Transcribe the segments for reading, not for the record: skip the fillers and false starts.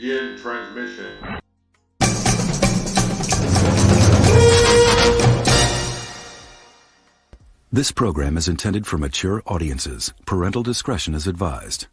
begin transmission. This program is intended for mature audiences. Parental discretion is advised.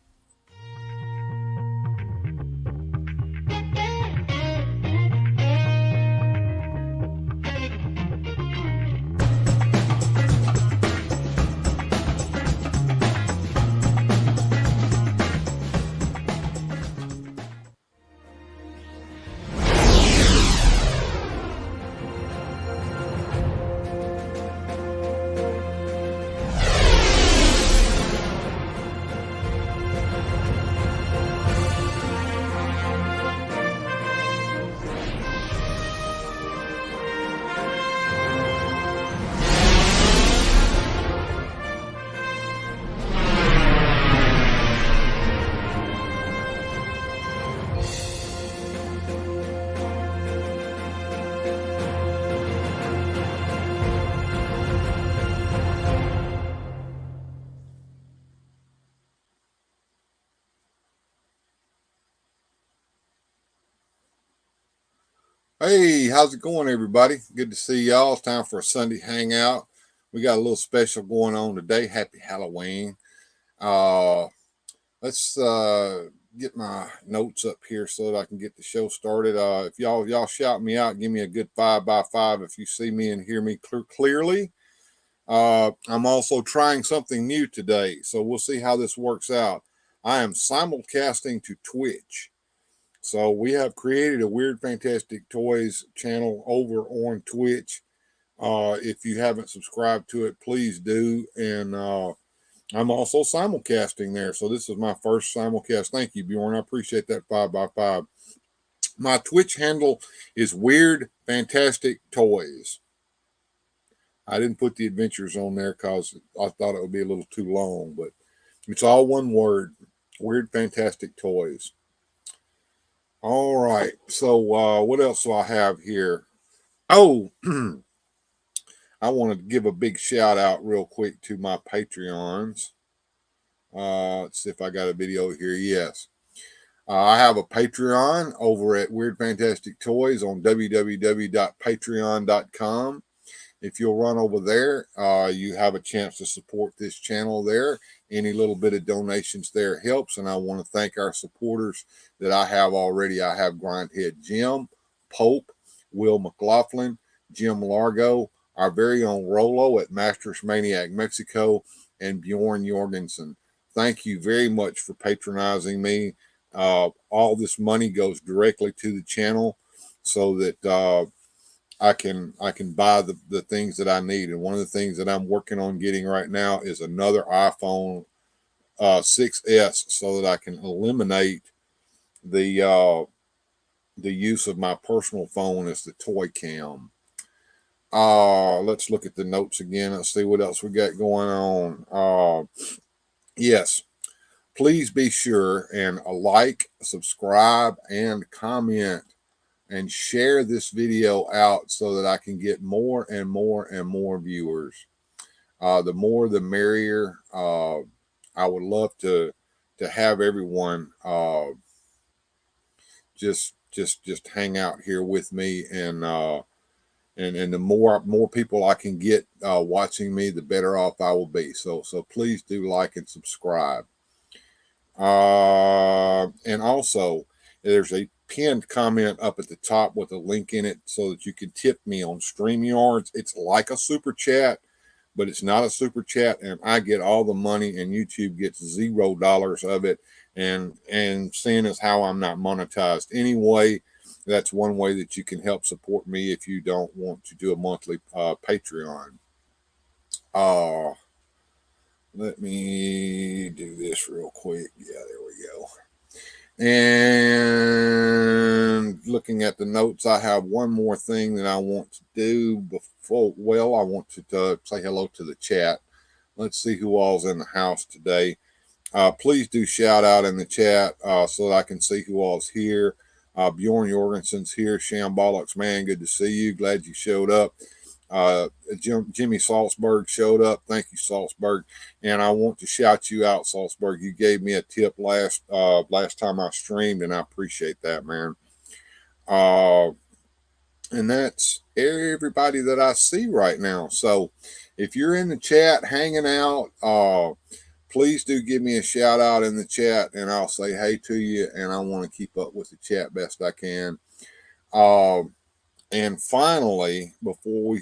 Hey, how's it going, everybody? Good to see y'all. It's time for a Sunday hangout. We got a little special going on today. Happy Halloween. Let's get my notes up here so that I can get the show started. If y'all shout me out, give me a good 5x5 if you see me and hear me clearly. I'm also trying something new today, so we'll see how this works out. I am simulcasting to Twitch. So we have created a Weird Fantastic Toys channel over on Twitch. If you haven't subscribed to it, please do. And I'm also simulcasting there. So this is my first simulcast. Thank you, Bjorn. I appreciate that 5x5. My Twitch handle is Weird Fantastic Toys. I didn't put the adventures on there because I thought it would be a little too long, but it's all one word, Weird Fantastic Toys. All right, so what else do I have here? Oh, I wanted to give a big shout out real quick to my Patreons. Let's see if I got a video here. Yes. I have a Patreon over at Weird Fantastic Toys on www.patreon.com. If you'll run over there, you have a chance to support this channel there. Any little bit of donations there helps, and I want to thank our supporters that I have already. I have Grindhead Jim, Pope, Will McLaughlin, Jim Largo, our very own Rolo at Masters Maniac Mexico, and Bjorn Jorgensen. Thank you very much for patronizing me. All this money goes directly to the channel so that I can buy the things that I need. And one of the things that I'm working on getting right now is another iPhone 6S so that I can eliminate the use of my personal phone as the toy cam. Let's look at the notes again. Let's see what else we got going on. Yes, please be sure and like, subscribe, and comment and share this video out so that I can get more and more and more viewers. The more, the merrier. I would love to have everyone just hang out here with me, and the more people I can get watching me, the better off I will be. So please do like and subscribe. And also, there's a pinned comment up at the top with a link in it so that you can tip me on StreamYards. It's like a super chat, but it's not a super chat, and I get all the money and YouTube gets $0 of it. And seeing as how I'm not monetized anyway, that's one way that you can help support me if you don't want to do a monthly Patreon. Let me do this real quick. Yeah, there we go. And looking at the notes, I have one more thing that I want to do before. Well, I want to say hello to the chat. Let's see who all's in the house today. Please do shout out in the chat so that I can see who all's here. Bjorn Jorgensen's here. Shambolics, man, good to see you. Glad you showed up. Jimmy Salzberg showed up. Thank you, Salzberg. And I want to shout you out, Salzberg. You gave me a tip last time I streamed, and I appreciate that, man. Uh, and that's everybody that I see right now. So if you're in the chat hanging out, please do give me a shout out in the chat, and I'll say hey to you. And I want to keep up with the chat best I can. And finally, before we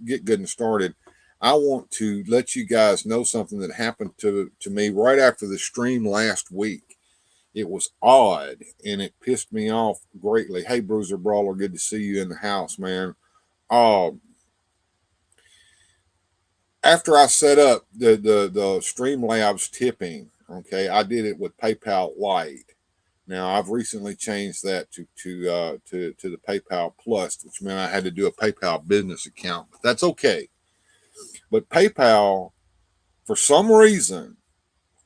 get good and started, I want to let you guys know something that happened to me right after the stream last week. It was odd and it pissed me off greatly. Hey, Bruiser Brawler, good to see you in the house, man. After I set up the Streamlabs tipping, okay, I did it with PayPal Lite. Now I've recently changed that to the PayPal Plus, which meant I had to do a PayPal business account, but that's okay. But PayPal, for some reason,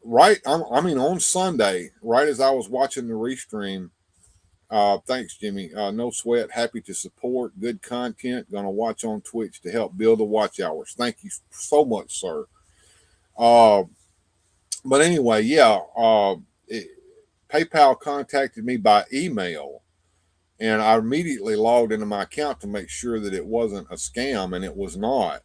on Sunday, right as I was watching the restream, thanks, Jimmy. No sweat. Happy to support. Good content. Going to watch on Twitch to help build the watch hours. Thank you so much, sir. But anyway, yeah. PayPal contacted me by email, and I immediately logged into my account to make sure that it wasn't a scam, and it was not.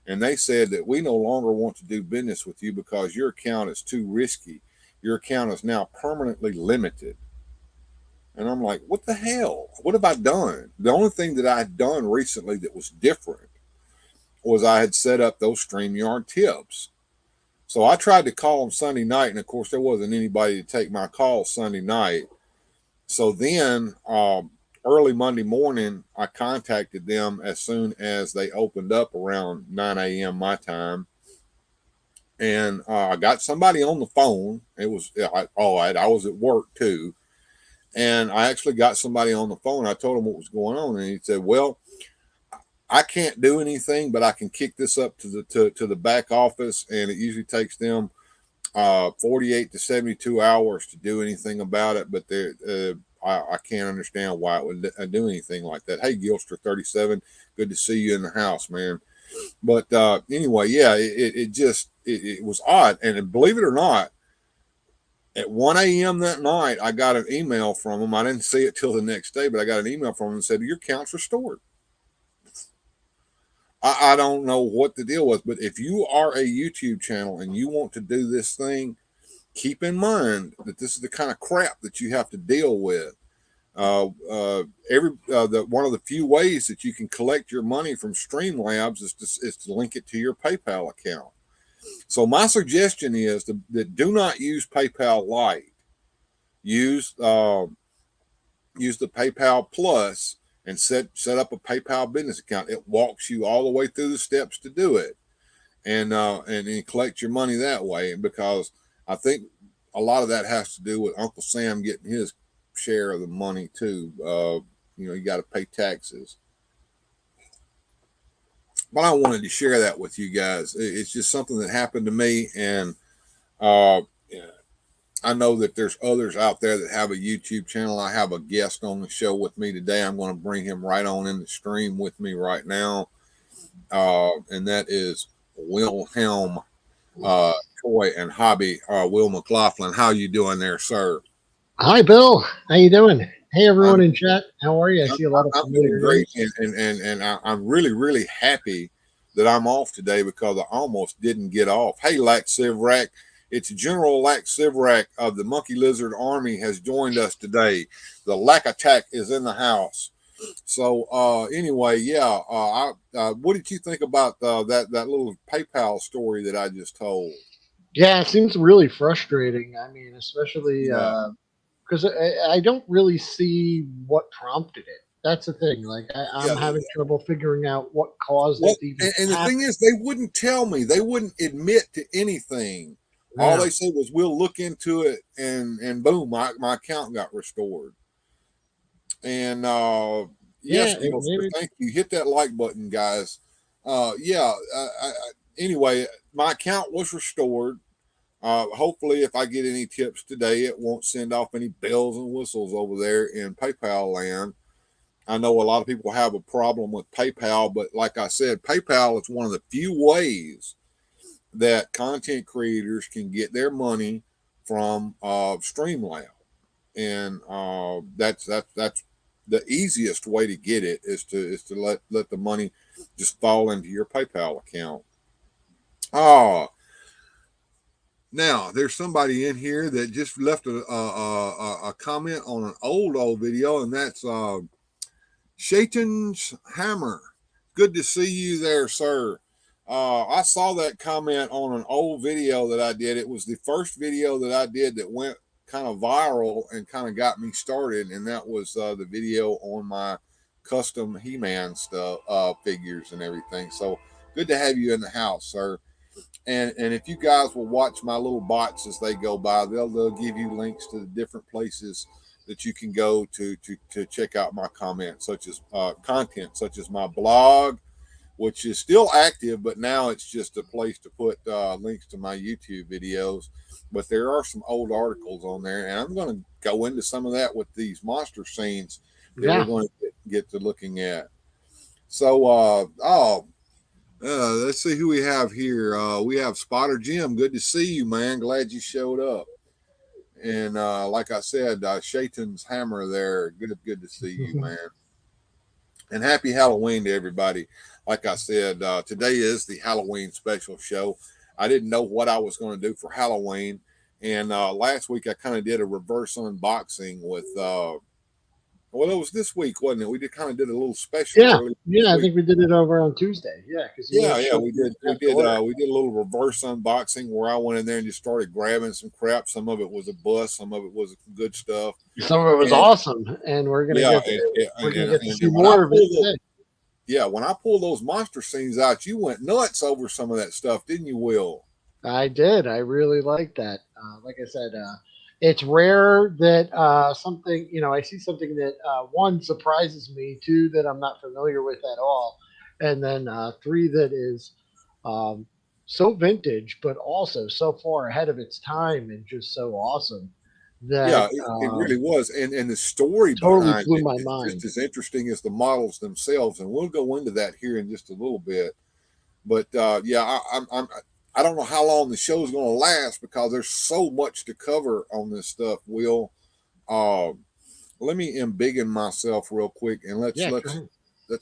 And they said that we no longer want to do business with you because your account is too risky. Your account is now permanently limited. And I'm like, what the hell? What have I done? The only thing that I had done recently that was different was I had set up those StreamYard tips. So I tried to call them Sunday night, and of course there wasn't anybody to take my call Sunday night. So then early Monday morning, I contacted them as soon as they opened up around 9 a.m. my time. And I got somebody on the phone. It was all right. I was at work too. And I actually got somebody on the phone. I told him what was going on. And he said, well, I can't do anything, but I can kick this up to the back office. And it usually takes them 48 to 72 hours to do anything about it. But I can't understand why it would do anything like that. Hey, Gilster 37, good to see you in the house, man. But anyway, yeah, it was odd. And believe it or not, at 1 a.m. that night, I got an email from them. I didn't see it till the next day, but I got an email from them and said, your account's restored. I don't know what the deal was, but if you are a YouTube channel and you want to do this thing, keep in mind that this is the kind of crap that you have to deal with. One of the few ways that you can collect your money from Streamlabs is to link it to your PayPal account. So my suggestion is that do not use PayPal Lite. Use the PayPal Plus and set up a PayPal business account. It walks you all the way through the steps to do it, and collect your money that way. Because I think a lot of that has to do with Uncle Sam getting his share of the money too. You got to pay taxes. But I wanted to share that with you guys. It's just something that happened to me, and I know that there's others out there that have a YouTube channel. I have a guest on the show with me today. I'm going to bring him right on in the stream with me right now, and that is Wilhelm Toy and Hobby. Will McLaughlin, how you doing there, sir? Hi, Bill. How you doing? Hey, everyone in chat. How are you? I see a lot of familiar names. And I'm really, really happy that I'm off today because I almost didn't get off. Hey, Lack Sivrak. It's General Lack Sivrak of the Monkey Lizard Army has joined us today. The Lack Attack is in the house. So anyway, yeah. What did you think about that little PayPal story that I just told? Yeah, it seems really frustrating. I mean, especially because I don't really see what prompted it. That's the thing. Like I'm having trouble figuring out what caused it to even and the thing is, they wouldn't tell me. They wouldn't admit to anything. Yeah. All they said was, we'll look into it, and boom, my account got restored. And yes, thank you. Hit that like button, guys. Anyway, my account was restored. Hopefully, if I get any tips today, it won't send off any bells and whistles over there in PayPal land. I know a lot of people have a problem with PayPal, but like I said, PayPal is one of the few ways that content creators can get their money from Streamlab, and that's the easiest way to get it is to let the money just fall into your PayPal account. Oh, now there's somebody in here that just left a comment on an old video, and that's Shaitan's Hammer. Good to see you there, sir. I saw that comment on an old video that I did. It was the first video that I did that went kind of viral and kind of got me started, and that was the video on my custom He-Man stuff, figures and everything. So good to have you in the house, sir. And if you guys will watch my little bots as they go by, they'll give you links to the different places that you can go to check out my comments, such as content, such as my blog, which is still active, but now it's just a place to put links to my YouTube videos. But there are some old articles on there, and I'm going to go into some of that with these monster scenes that we're going to get to looking at. So, let's see who we have here. We have Spotter Jim. Good to see you, man. Glad you showed up. And like I said, Shaitan's Hammer there. Good to see you, man. And happy Halloween to everybody. Like I said, today is the Halloween special show. I didn't know what I was going to do for Halloween. And last week I kind of did a reverse unboxing with well, it was this week, wasn't it? We kind of did a little special. Yeah, I think we did it over on Tuesday. Yeah, because we did a little reverse unboxing where I went in there and just started grabbing some crap. Some of it was a bust, some of it was good stuff. Some of it was awesome, and we're gonna get to see more of it today. Yeah, when I pulled those monster scenes out, you went nuts over some of that stuff, didn't you, Will? I did. I really like that. Like I said, it's rare that something, I see something that one surprises me, two that I'm not familiar with at all, and then three that is so vintage, but also so far ahead of its time and just so awesome. That, it really was, and the story totally behind blew it my is mind. just as interesting as the models themselves, and we'll go into that here in just a little bit. But I don't know how long the show is going to last because there's so much to cover on this stuff. Will, let me embiggen myself real quick, and let's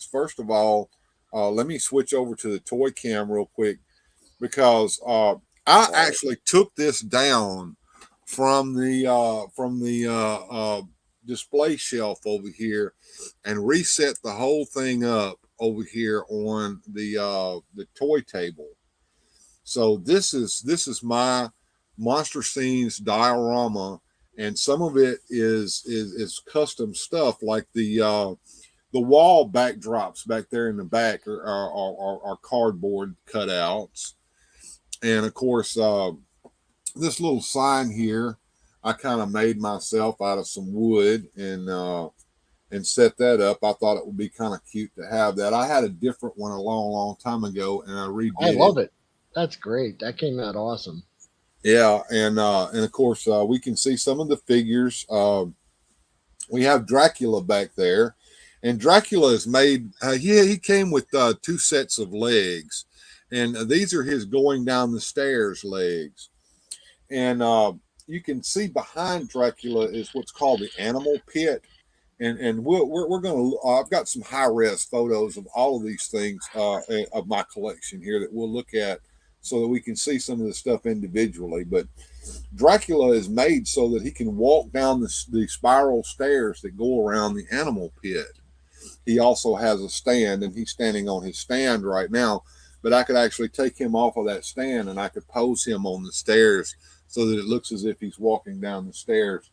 first of all, let me switch over to the toy cam real quick because I actually took this down from the display shelf over here and reset the whole thing up over here on the toy table. So this is my monster scenes diorama, and some of it is custom stuff, like the wall backdrops back there in the back are cardboard cutouts, and of course this little sign here I kind of made myself out of some wood and set that up. I thought it would be kind of cute to have that. I had a different one a long time ago, and I redid it. I love it. That's great. That came out awesome. Yeah, and of course we can see some of the figures. We have Dracula back there, and Dracula is made. He came with two sets of legs, and these are his going down the stairs legs. And you can see behind Dracula is what's called the animal pit. And we're going to, I've got some high res photos of all of these things of my collection here that we'll look at so that we can see some of the stuff individually. But Dracula is made so that he can walk down the spiral stairs that go around the animal pit. He also has a stand, and he's standing on his stand right now. But I could actually take him off of that stand, and I could pose him on the stairs so that it looks as if he's walking down the stairs.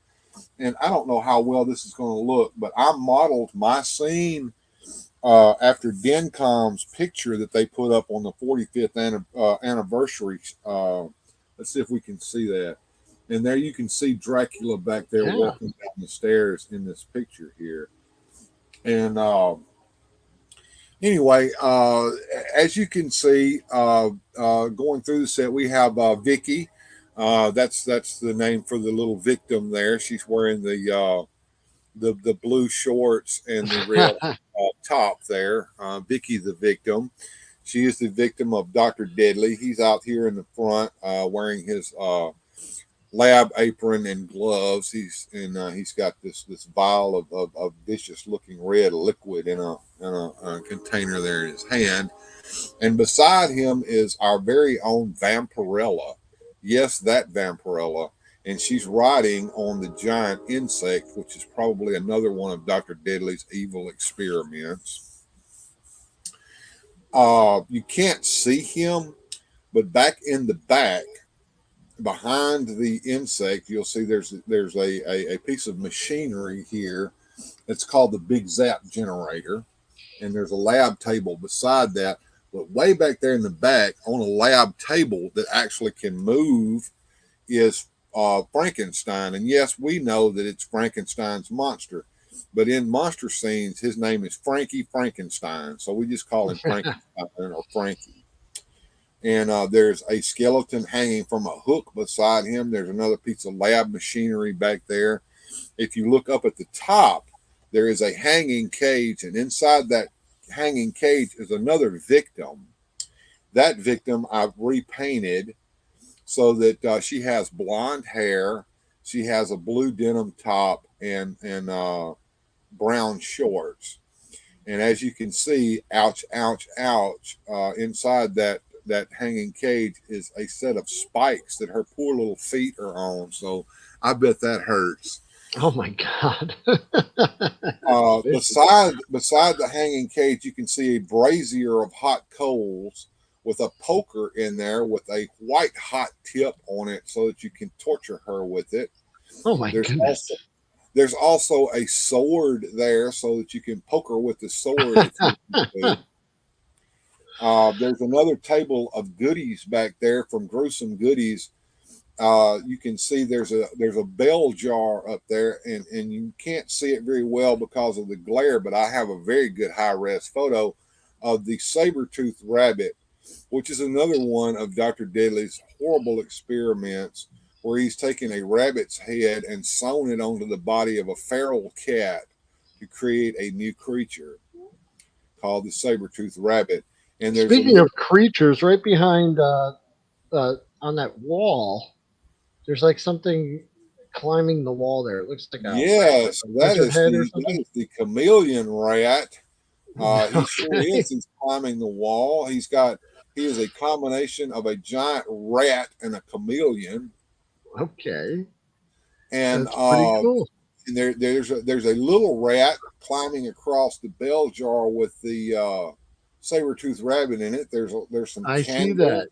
And I don't know how well this is going to look, but I modeled my scene after Dencom's picture that they put up on the 45th anniversary. Let's see if we can see that. And there you can see Dracula back there walking down the stairs in this picture here. And anyway, as you can see, going through the set, we have Vicky. That's the name for the little victim there. She's wearing the the blue shorts and the red top there. Vicky, the victim. She is the victim of Dr. Deadly. He's out here in the front wearing his lab apron and gloves. He's got this vial of vicious looking red liquid in a container there in his hand. And beside him is our very own Vampirella. Yes, that Vampirella. And she's riding on the giant insect, which is probably another one of Dr. Deadly's evil experiments. You can't see him, but back in the back, behind the insect, you'll see there's a piece of machinery here. It's called the Big Zap generator. And there's a lab table beside that. But way back there in the back on a lab table that actually can move is Frankenstein. And yes, we know that it's Frankenstein's monster. But in monster scenes, his name is Frankie Frankenstein. So we just call him Frankenstein or Frankie. And there's a skeleton hanging from a hook beside him. There's another piece of lab machinery back there. If you look up at the top, there is a hanging cage, and inside that hanging cage is another victim. That victim I've repainted so that she has blonde hair, she has a blue denim top, and brown shorts. And as you can see, ouch, ouch, ouch, inside that hanging cage is a set of spikes that her poor little feet are on. So I bet that hurts. Oh my God. Beside the hanging cage, you can see a brazier of hot coals with a poker in there with a white hot tip on it so that you can torture her with it. Oh my goodness. There's also a sword there so that you can poke her with the sword. There's another table of goodies back there from Gruesome Goodies. You can see there's a bell jar up there, and you can't see it very well because of the glare, but I have a very good high-res photo of the saber-toothed rabbit, which is another one of Dr. Deadly's horrible experiments where he's taken a rabbit's head and sewn it onto the body of a feral cat to create a new creature called the saber-toothed rabbit. And there's speaking of creatures, right behind on that wall, there's like something climbing the wall there. It looks like a that is the chameleon rat. He sure is. He's climbing the wall. He is a combination of a giant rat and a chameleon. Okay. And that's pretty cool. And there's a little rat climbing across the bell jar with the saber-toothed rabbit in it. There's some see that.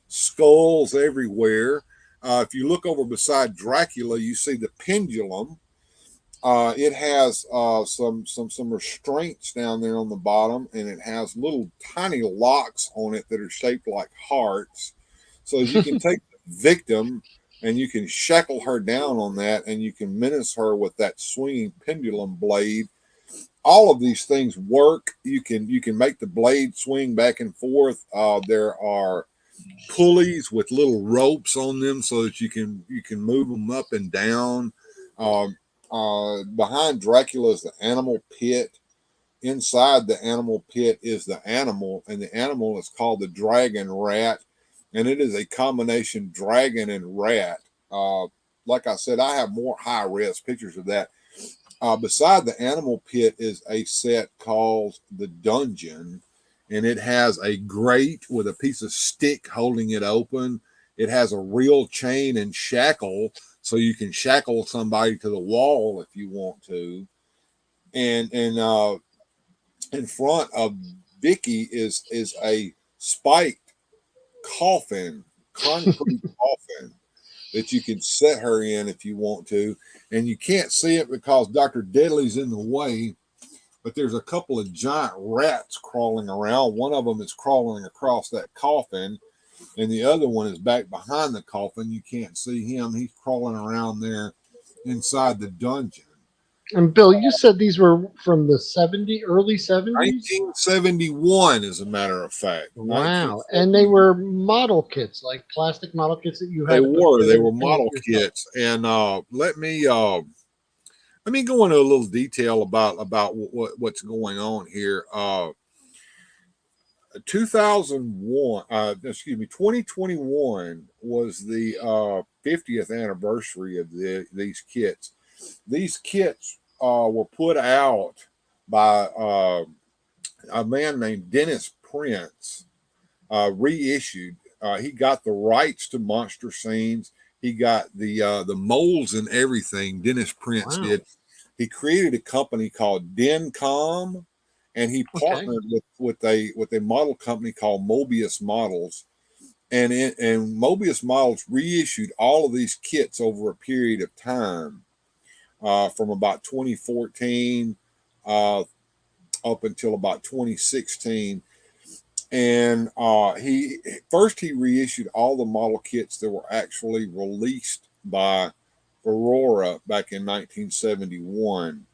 Skulls everywhere. If you look over beside Dracula, you see the pendulum. It has some restraints down there on the bottom, and it has little tiny locks on it that are shaped like hearts. So you can take the victim and you can shackle her down on that, and you can menace her with that swinging pendulum blade. All of these things work. You can make the blade swing back and forth. There are pulleys with little ropes on them so that you can move them up and down. Behind Dracula is the animal pit. Inside the animal pit is the animal, and the animal is called the dragon rat, and it is a combination dragon and rat. Like I said, I have more high-res pictures of that. Beside the animal pit is a set called the dungeon, and it has a grate with a piece of stick holding it open. It has a real chain and shackle, so you can shackle somebody to the wall if you want to. And in front of Vicky is a spiked coffin, concrete coffin that you can set her in if you want to. And you can't see it because Dr. Deadly's in the way, but there's a couple of giant rats crawling around. One of them is crawling across that coffin, and the other one is back behind the coffin. You can't see him. He's crawling around there inside the dungeon. And Bill, you said these were from the early 70s? 1971, as a matter of fact. Wow. And they were model kits, like plastic model kits that you had. They were model kits. And let me let me go into a little detail about what's going on here. 2001, 2021 was the 50th anniversary of these kits. These kits were put out by a man named Dennis Prince, reissued. He got the rights to monster scenes. He got the molds and everything. Dennis Prince Wow. did. He created a company called Dencom, and he Okay. partnered with a model company called Mobius Models. And Mobius Models reissued all of these kits over a period of time, from about 2014 up until about 2016. And he reissued all the model kits that were actually released by Aurora back in 1971.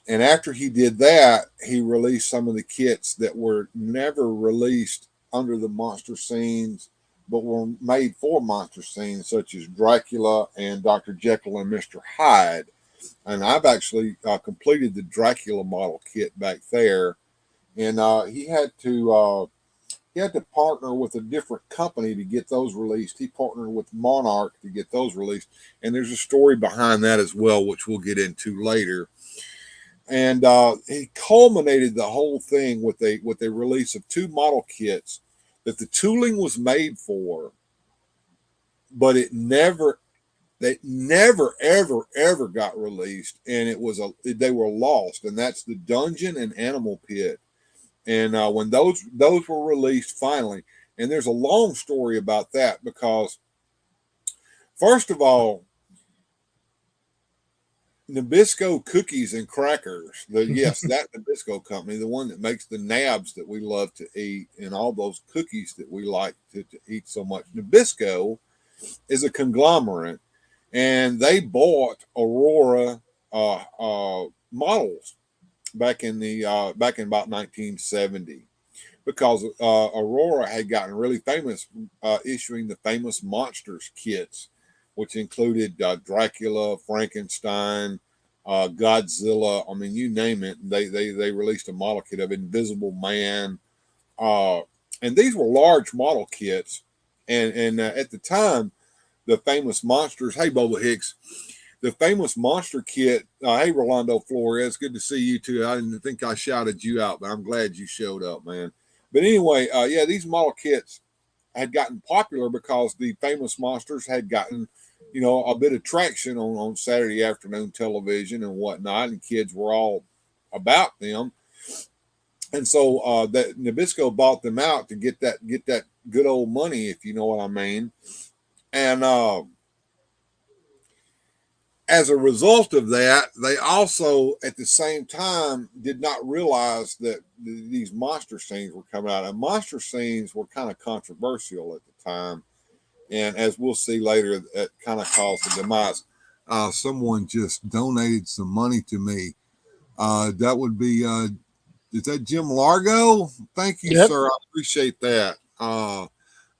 And after he did that, he released some of the kits that were never released under the monster scenes, but were made for monster scenes, such as Dracula and Dr. Jekyll and Mr. Hyde. And I've actually completed the Dracula model kit back there. And he had to partner with a different company to get those released. He partnered with Monarch to get those released. And there's a story behind that as well, which we'll get into later. And he culminated the whole thing with a release of two model kits that the tooling was made for, but they never ever got released, and they were lost. And that's the Dungeon and Animal Pit. And when those were released finally, and there's a long story about that, because first of all, Nabisco Cookies and Crackers, that Nabisco company, the one that makes the nabs that we love to eat and all those cookies that we like to eat so much. Nabisco is a conglomerate, and they bought Aurora models back in about 1970, because Aurora had gotten really famous issuing the famous monsters kits, which included Dracula, Frankenstein, Godzilla. I mean, you name it. They released a model kit of Invisible Man, and these were large model kits. And at the time, the famous monsters. Hey, Boba Hicks. The famous monster kit. Hey, Rolando Flores. Good to see you too. I didn't think I shouted you out, but I'm glad you showed up, man. But anyway, these model kits had gotten popular because the famous monsters had gotten, a bit of traction on Saturday afternoon television and whatnot, and kids were all about them. And so that Nabisco bought them out to get that good old money, if you know what I mean. And as a result of that, they also, at the same time, did not realize that these monster scenes were coming out. And monster scenes were kind of controversial at the time. And as we'll see later, that kind of caused the demise. Someone just donated some money to me. That would be, is that Jim Largo? Thank you, Yep. sir. I appreciate that.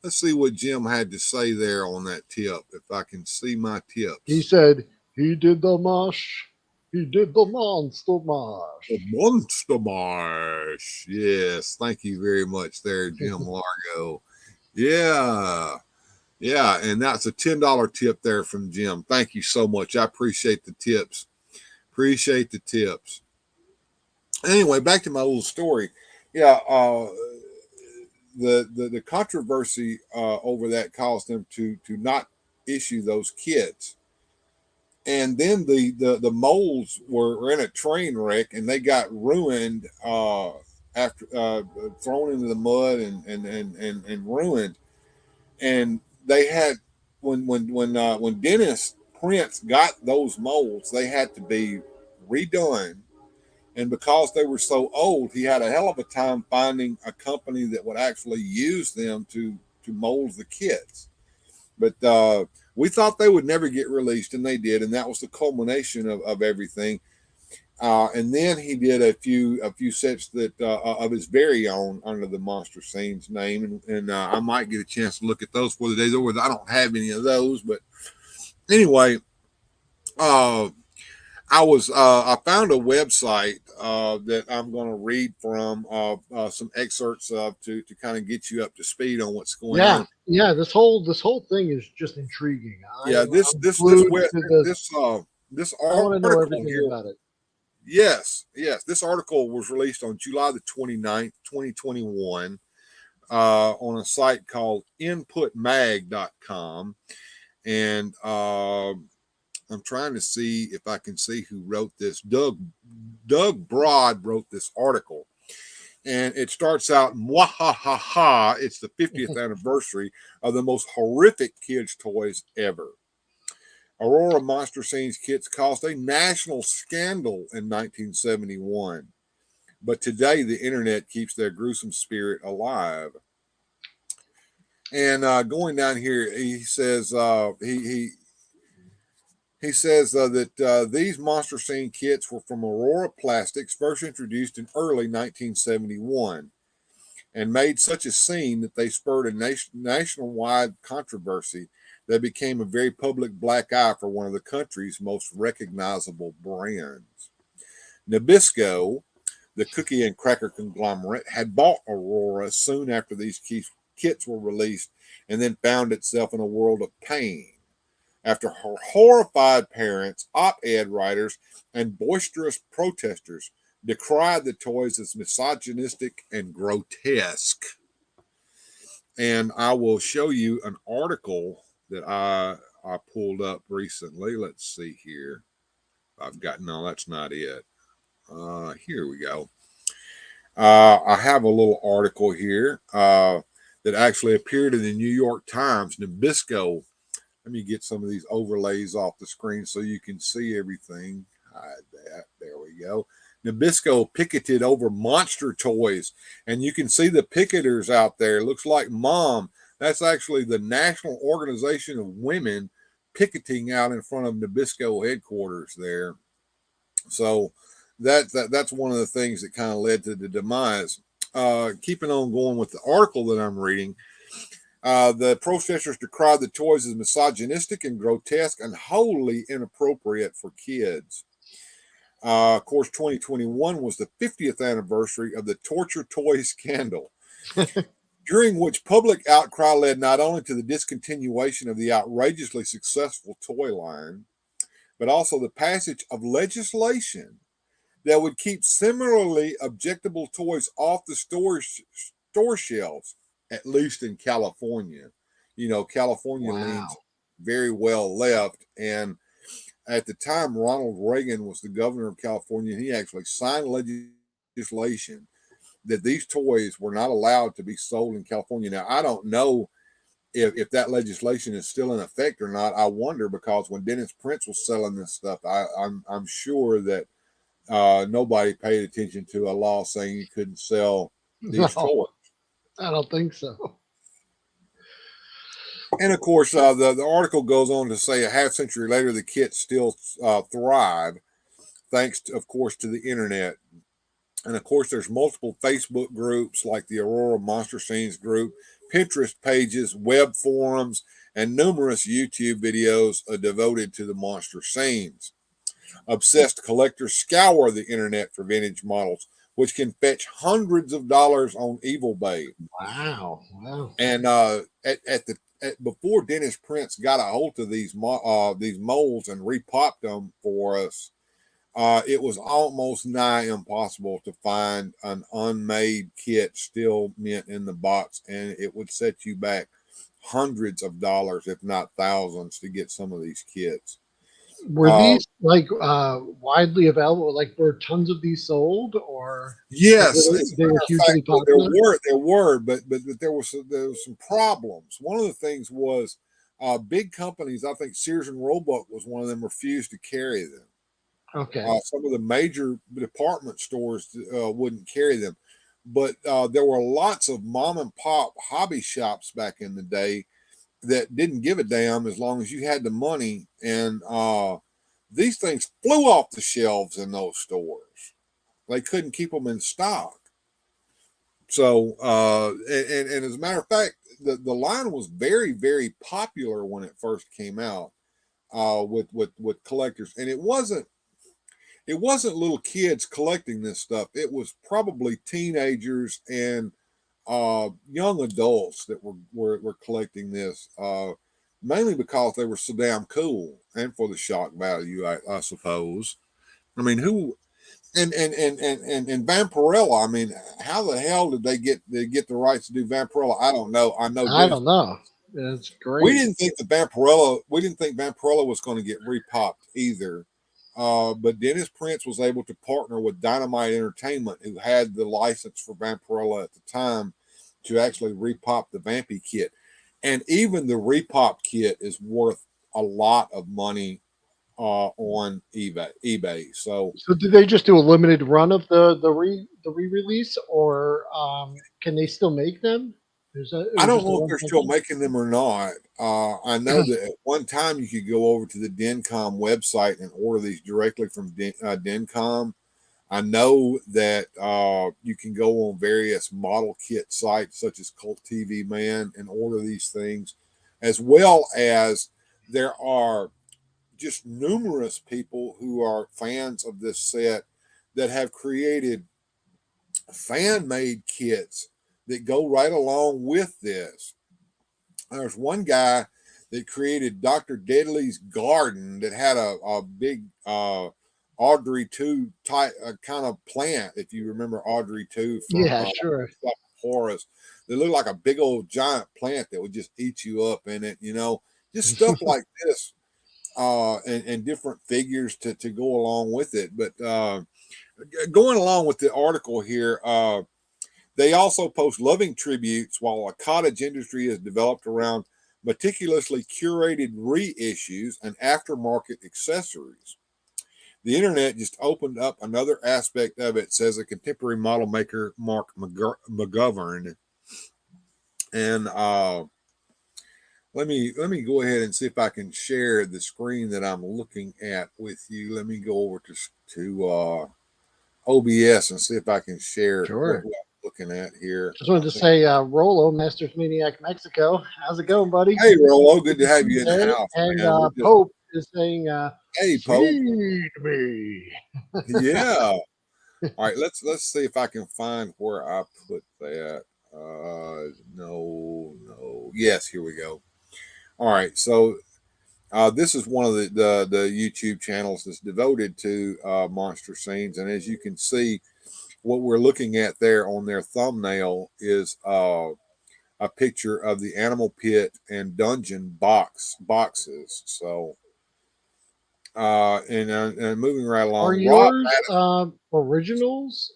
Let's see what Jim had to say there on that tip, if I can see my tips. He said he did the mosh. He did the monster mash. The monster mash. Yes. Thank you very much there, Jim Largo. Yeah. Yeah. And that's a $10 tip there from Jim. Thank you so much. I appreciate the tips. Appreciate the tips. Anyway, back to my little story. Yeah. The controversy over that caused them to not issue those kits. And then the molds were in a train wreck, and they got ruined after thrown into the mud and ruined. And they had when Dennis Prince got those molds, they had to be redone. And because they were so old, he had a hell of a time finding a company that would actually use them to mold the kits. But we thought they would never get released, and they did, and that was the culmination of everything. And then he did a few sets that of his very own under the Monster Scenes name, and I might get a chance to look at those for the days over. I don't have any of those, but anyway, I found a website that I'm going to read from some excerpts of to kind of get you up to speed on what's going Yeah, on. yeah. This whole thing is just intriguing. Yeah, I'm glued to the. this I want to know article everything here. about it. Yes, this article was released on July the 29th, 2021, on a site called inputmag.com, and I'm trying to see if I can see who wrote this. Doug Broad wrote this article, and it starts out, "Mwahaha! It's the 50th anniversary of the most horrific kids' toys ever. Aurora Monster Scenes kits caused a national scandal in 1971, but today the internet keeps their gruesome spirit alive." And going down here, he says he says that these Monster Scene kits were from Aurora Plastics, first introduced in early 1971, and made such a scene that they spurred a nationwide controversy that became a very public black eye for one of the country's most recognizable brands. Nabisco, the cookie and cracker conglomerate, had bought Aurora soon after these kits were released and then found itself in a world of pain after horrified parents, op-ed writers, and boisterous protesters decried the toys as misogynistic and grotesque. And I will show you an article that I pulled up recently. Let's see here. I've got, no, that's not it. Here we go. I have a little article here that actually appeared in the New York Times. Nabisco. Let me get some of these overlays off the screen so you can see everything. Hide that. There we go. Nabisco picketed over monster toys, and you can see the picketers out there. Looks like MOM. That's actually the National Organization of Women picketing out in front of Nabisco headquarters there. So that's one of the things that kind of led to the demise. Keeping on going with the article that I'm reading, the protesters decried the toys as misogynistic and grotesque and wholly inappropriate for kids. Of course, 2021 was the 50th anniversary of the torture toy scandal, during which public outcry led not only to the discontinuation of the outrageously successful toy line, but also the passage of legislation that would keep similarly objectable toys off the store shelves, at least in California. You know, California leans Wow. very well left. And at the time, Ronald Reagan was the governor of California, and he actually signed legislation that these toys were not allowed to be sold in California. Now, I don't know if that legislation is still in effect or not. I wonder, because when Dennis Prince was selling this stuff, I'm sure that nobody paid attention to a law saying you couldn't sell these No, toys. I don't think so. And of course, the article goes on to say a half century later, the kits still thrive, thanks, of course, to the internet. And of course, there's multiple Facebook groups like the Aurora Monster Scenes group, Pinterest pages, web forums, and numerous YouTube videos devoted to the monster scenes. Obsessed collectors scour the internet for vintage models, which can fetch hundreds of dollars on eBay. Wow. Wow. And before Dennis Prince got a hold of these molds and repopped them for us, it was almost nigh impossible to find an unmade kit still mint in the box, and it would set you back hundreds of dollars, if not thousands, to get some of these kits. Were these like widely available? Like, were tons of these sold, or like, Yes, as a they were matter of hugely fact, there popular? were, but there was some problems. One of the things was big companies. I think Sears and Roebuck was one of them. Refused to carry them. Okay. Some of the major department stores wouldn't carry them, but there were lots of mom and pop hobby shops back in the day that didn't give a damn as long as you had the money, and these things flew off the shelves in those stores. They couldn't keep them in stock. So, and as a matter of fact, the line was very, very popular when it first came out with collectors, and it wasn't. it wasn't little kids collecting this stuff. It was probably teenagers and young adults that were collecting this, mainly because they were so damn cool and for the shock value, I suppose. I mean, who and Vampirella? I mean, how the hell did they get the rights to do Vampirella? I don't know. I know I Dennis. don't know. It's We great. didn't think Vampirella was going to get repopped either. But Dennis Prince was able to partner with Dynamite Entertainment, who had the license for Vampirella at the time, to actually repop the Vampy kit. And even the repop kit is worth a lot of money on eBay. So So did they just do a limited run of the re-release, or can they still make them? It I was don't just a know if one they're time still thing. making them or not. I know that at one time you could go over to the Dencom website and order these directly from Dencom. I know that you can go on various model kit sites such as Cult TV Man and order these things, as well as there are just numerous people who are fans of this set that have created fan made kits that go right along with this. There's one guy that created Dr. Deadly's garden that had a big Audrey 2 type kind of plant, if you remember Audrey 2 from Yeah, sure. Horace. They look like a big old giant plant that would just eat you up in it, just stuff like this, and different figures to go along with it. But going along with the article here, they also post loving tributes while a cottage industry is developed around meticulously curated reissues and aftermarket accessories. The internet just opened up another aspect of it, says a contemporary model maker, Mark McGovern. And let me go ahead and see if I can share the screen that I'm looking at with you. Let me go over to OBS and see if I can share what Sure. I'm looking at here. Just wanted to say, Rolo, Masters Maniac Mexico. How's it going, buddy? Hey, Rolo, good Good to to have see you you in the there. house, And man. We're just Pope is saying, hey, Pope. feed me. Yeah. All right, let's see if I can find where I put that. No. Yes, here we go. All right, so this is one of the YouTube channels that's devoted to monster scenes, and as you can see, what we're looking at there on their thumbnail is a picture of the animal pit and dungeon boxes. So, and moving right Are along, Rob. yours originals?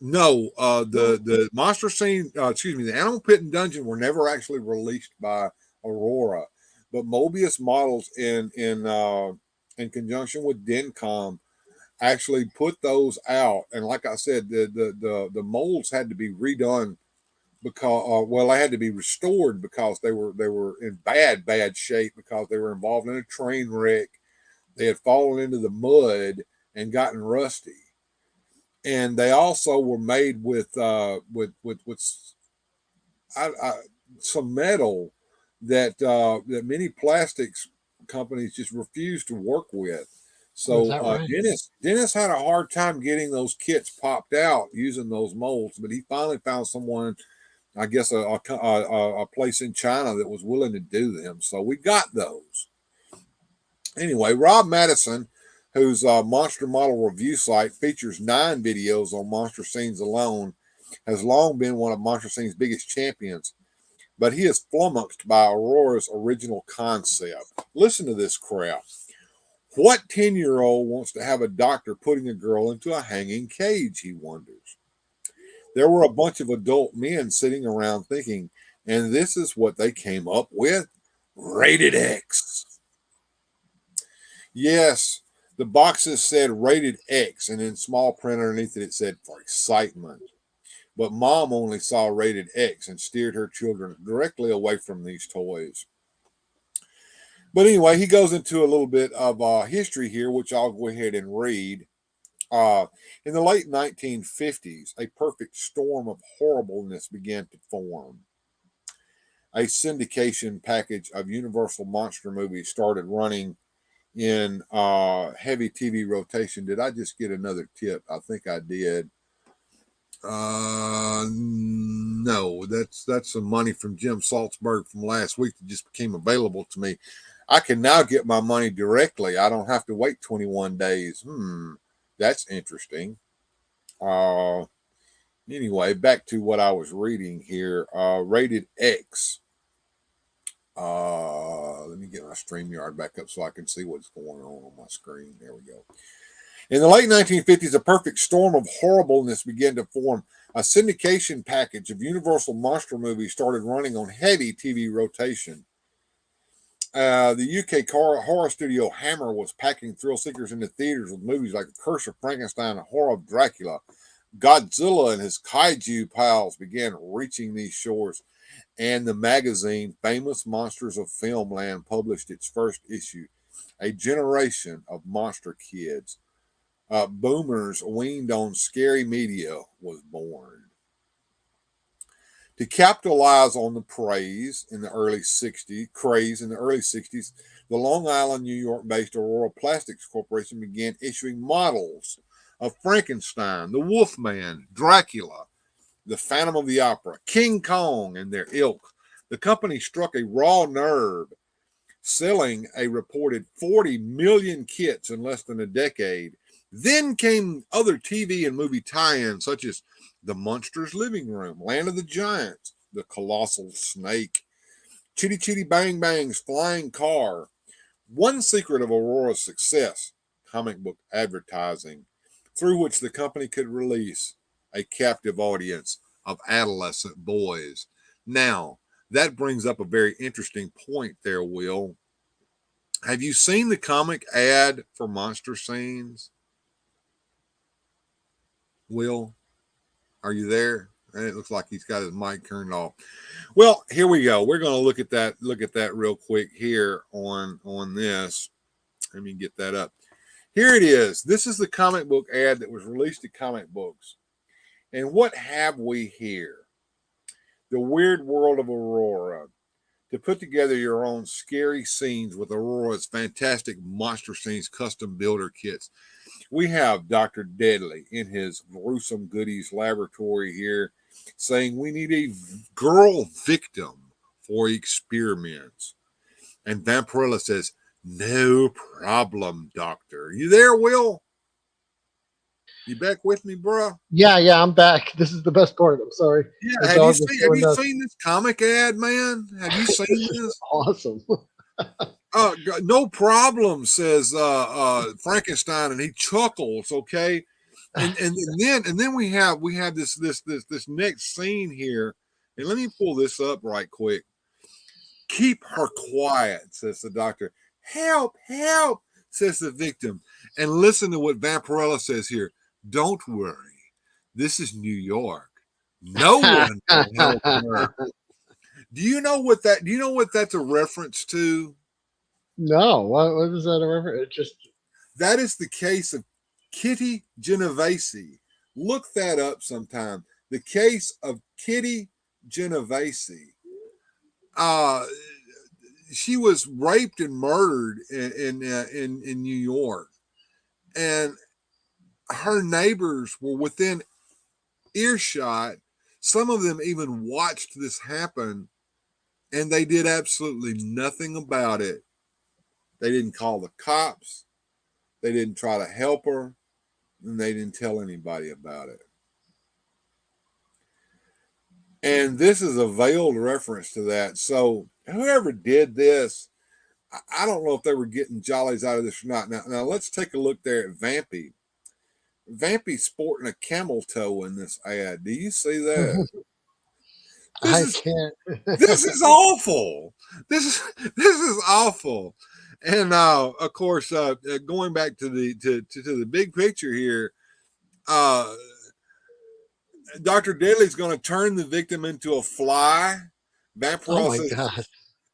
No, No. the monster scene, excuse me, the animal pit and dungeon were never actually released by Aurora, but Mobius models in conjunction with Dencom actually put those out. And like I said, the molds had to be redone because well, they had to be restored because they were in bad shape because they were involved in a train wreck. They had fallen into the mud and gotten rusty, and they also were made with I, some metal that many plastics companies just refuse to work with. Is So that right? Dennis had a hard time getting those kits popped out using those molds, but he finally found someone, I guess a place in China that was willing to do them. So we got those. Anyway, Rob Madison, whose Monster Model review site features 9 videos on monster scenes alone, has long been one of Monster Scene's biggest champions, but he is flummoxed by Aurora's original concept. Listen to this crap. What 10-year-old wants to have a doctor putting a girl into a hanging cage, he wonders. There were a bunch of adult men sitting around thinking, and this is what they came up with? Rated X. Yes, the boxes said rated X, and in small print underneath it, it said for excitement. But mom only saw rated X and steered her children directly away from these toys. But anyway, he goes into a little bit of history here, which I'll go ahead and read. Uh, in the late 1950s, a perfect storm of horribleness began to form. A syndication package of Universal monster movies started running in heavy TV rotation. Did I just get another tip? I think I did. No, that's some money from Jim Salzberg from last week that just became available to me. I can now get my money directly. I don't have to wait 21 days. That's interesting. Anyway, back to what I was reading here. Rated X. Let me get my StreamYard back up so I can see what's going on my screen. There we go. In the late 1950s, a perfect storm of horribleness began to form. A syndication package of Universal monster movies started running on heavy TV rotation. The UK horror studio Hammer was packing thrill seekers into theaters with movies like The Curse of Frankenstein and Horror of Dracula. Godzilla and his kaiju pals began reaching these shores, and the magazine Famous Monsters of Filmland published its first issue. A generation of monster kids, boomers weaned on scary media, was born. To capitalize on the craze in the early 60s, the Long Island, New York-based Aurora Plastics Corporation began issuing models of Frankenstein, the Wolfman, Dracula, the Phantom of the Opera, King Kong, and their ilk. The company struck a raw nerve, selling a reported 40 million kits in less than a decade. Then came other TV and movie tie-ins such as The Monster's Living Room, Land of the Giants, The Colossal Snake, Chitty Chitty Bang Bang's Flying Car. One secret of Aurora's success, comic book advertising, through which the company could release a captive audience of adolescent boys. Now, that brings up a very interesting point there, Will. Have you seen the comic ad for Monster Scenes? Will, are you there? And it looks like he's got his mic turned off. Well, here we go. We're going to look at that real quick here on this. Let me get that up. Here it is. This is the comic book ad that was released at Comic Books. And what have we here? The Weird World of Aurora. To put together your own scary scenes with Aurora's fantastic Monster Scenes custom builder kits. We have Dr. Deadly in his gruesome goodies laboratory here saying we need a girl victim for experiments. And Vampirella says, no problem, Doctor. You there, Will? You back with me, bruh? Yeah, I'm back. This is the best part. I'm sorry. Yeah, have you seen this comic ad, man? Have you seen this? Awesome. No problem, says Frankenstein, and he chuckles. Okay, and then we have this next scene here, and let me pull this up right quick. Keep her quiet, says the doctor. Help, help, says the victim, and listen to what Vampirella says here. Don't worry, this is New York. No one can help her. Do you know what that's a reference to? No, what is that a reference? That is the case of Kitty Genovese. Look that up sometime. The case of Kitty Genovese. She was raped and murdered in New York, and her neighbors were within earshot. Some of them even watched this happen, and they did absolutely nothing about it. They didn't call the cops. They didn't try to help her, and they didn't tell anybody about it. And this is a veiled reference to that. So whoever did this, I don't know if they were getting jollies out of this or not. Now let's take a look there at Vampy. Vampy's sporting a camel toe in this ad. Do you see that? I can't. This is awful. This is awful. And of course, going back to the big picture here, Dr. Deadly's going to turn the victim into a fly. Oh my God.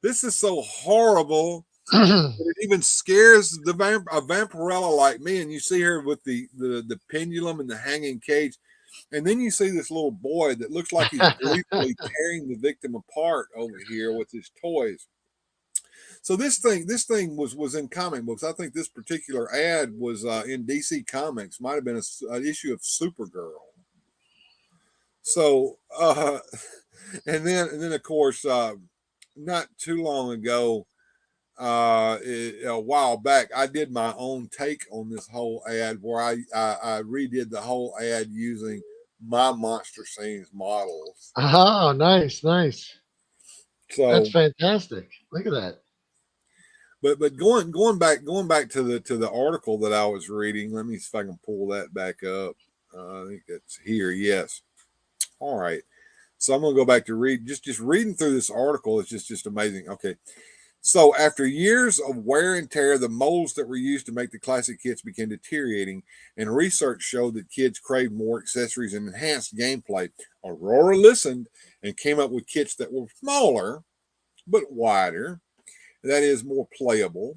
This is so horrible. It even scares a Vampirella like me. And you see her with the pendulum and the hanging cage. And then you see this little boy that looks like he's gleefully tearing the victim apart over here with his toys. So this thing was in comic books. I think this particular ad was in DC Comics. Might have been an issue of Supergirl. So and then of course not too long ago, a while back, I did my own take on this whole ad where I redid the whole ad using my Monster Scenes models. Oh, nice, nice. That's So, fantastic. Look at that. but going back to the article that I was reading. Let me see if I can pull that back up. I think that's here. Yes. All right. So I'm gonna go back to read. Just reading through this article is just amazing. Okay. So, after years of wear and tear, the molds that were used to make the classic kits began deteriorating, and research showed that kids craved more accessories and enhanced gameplay. Aurora listened and came up with kits that were smaller but wider, that is, more playable.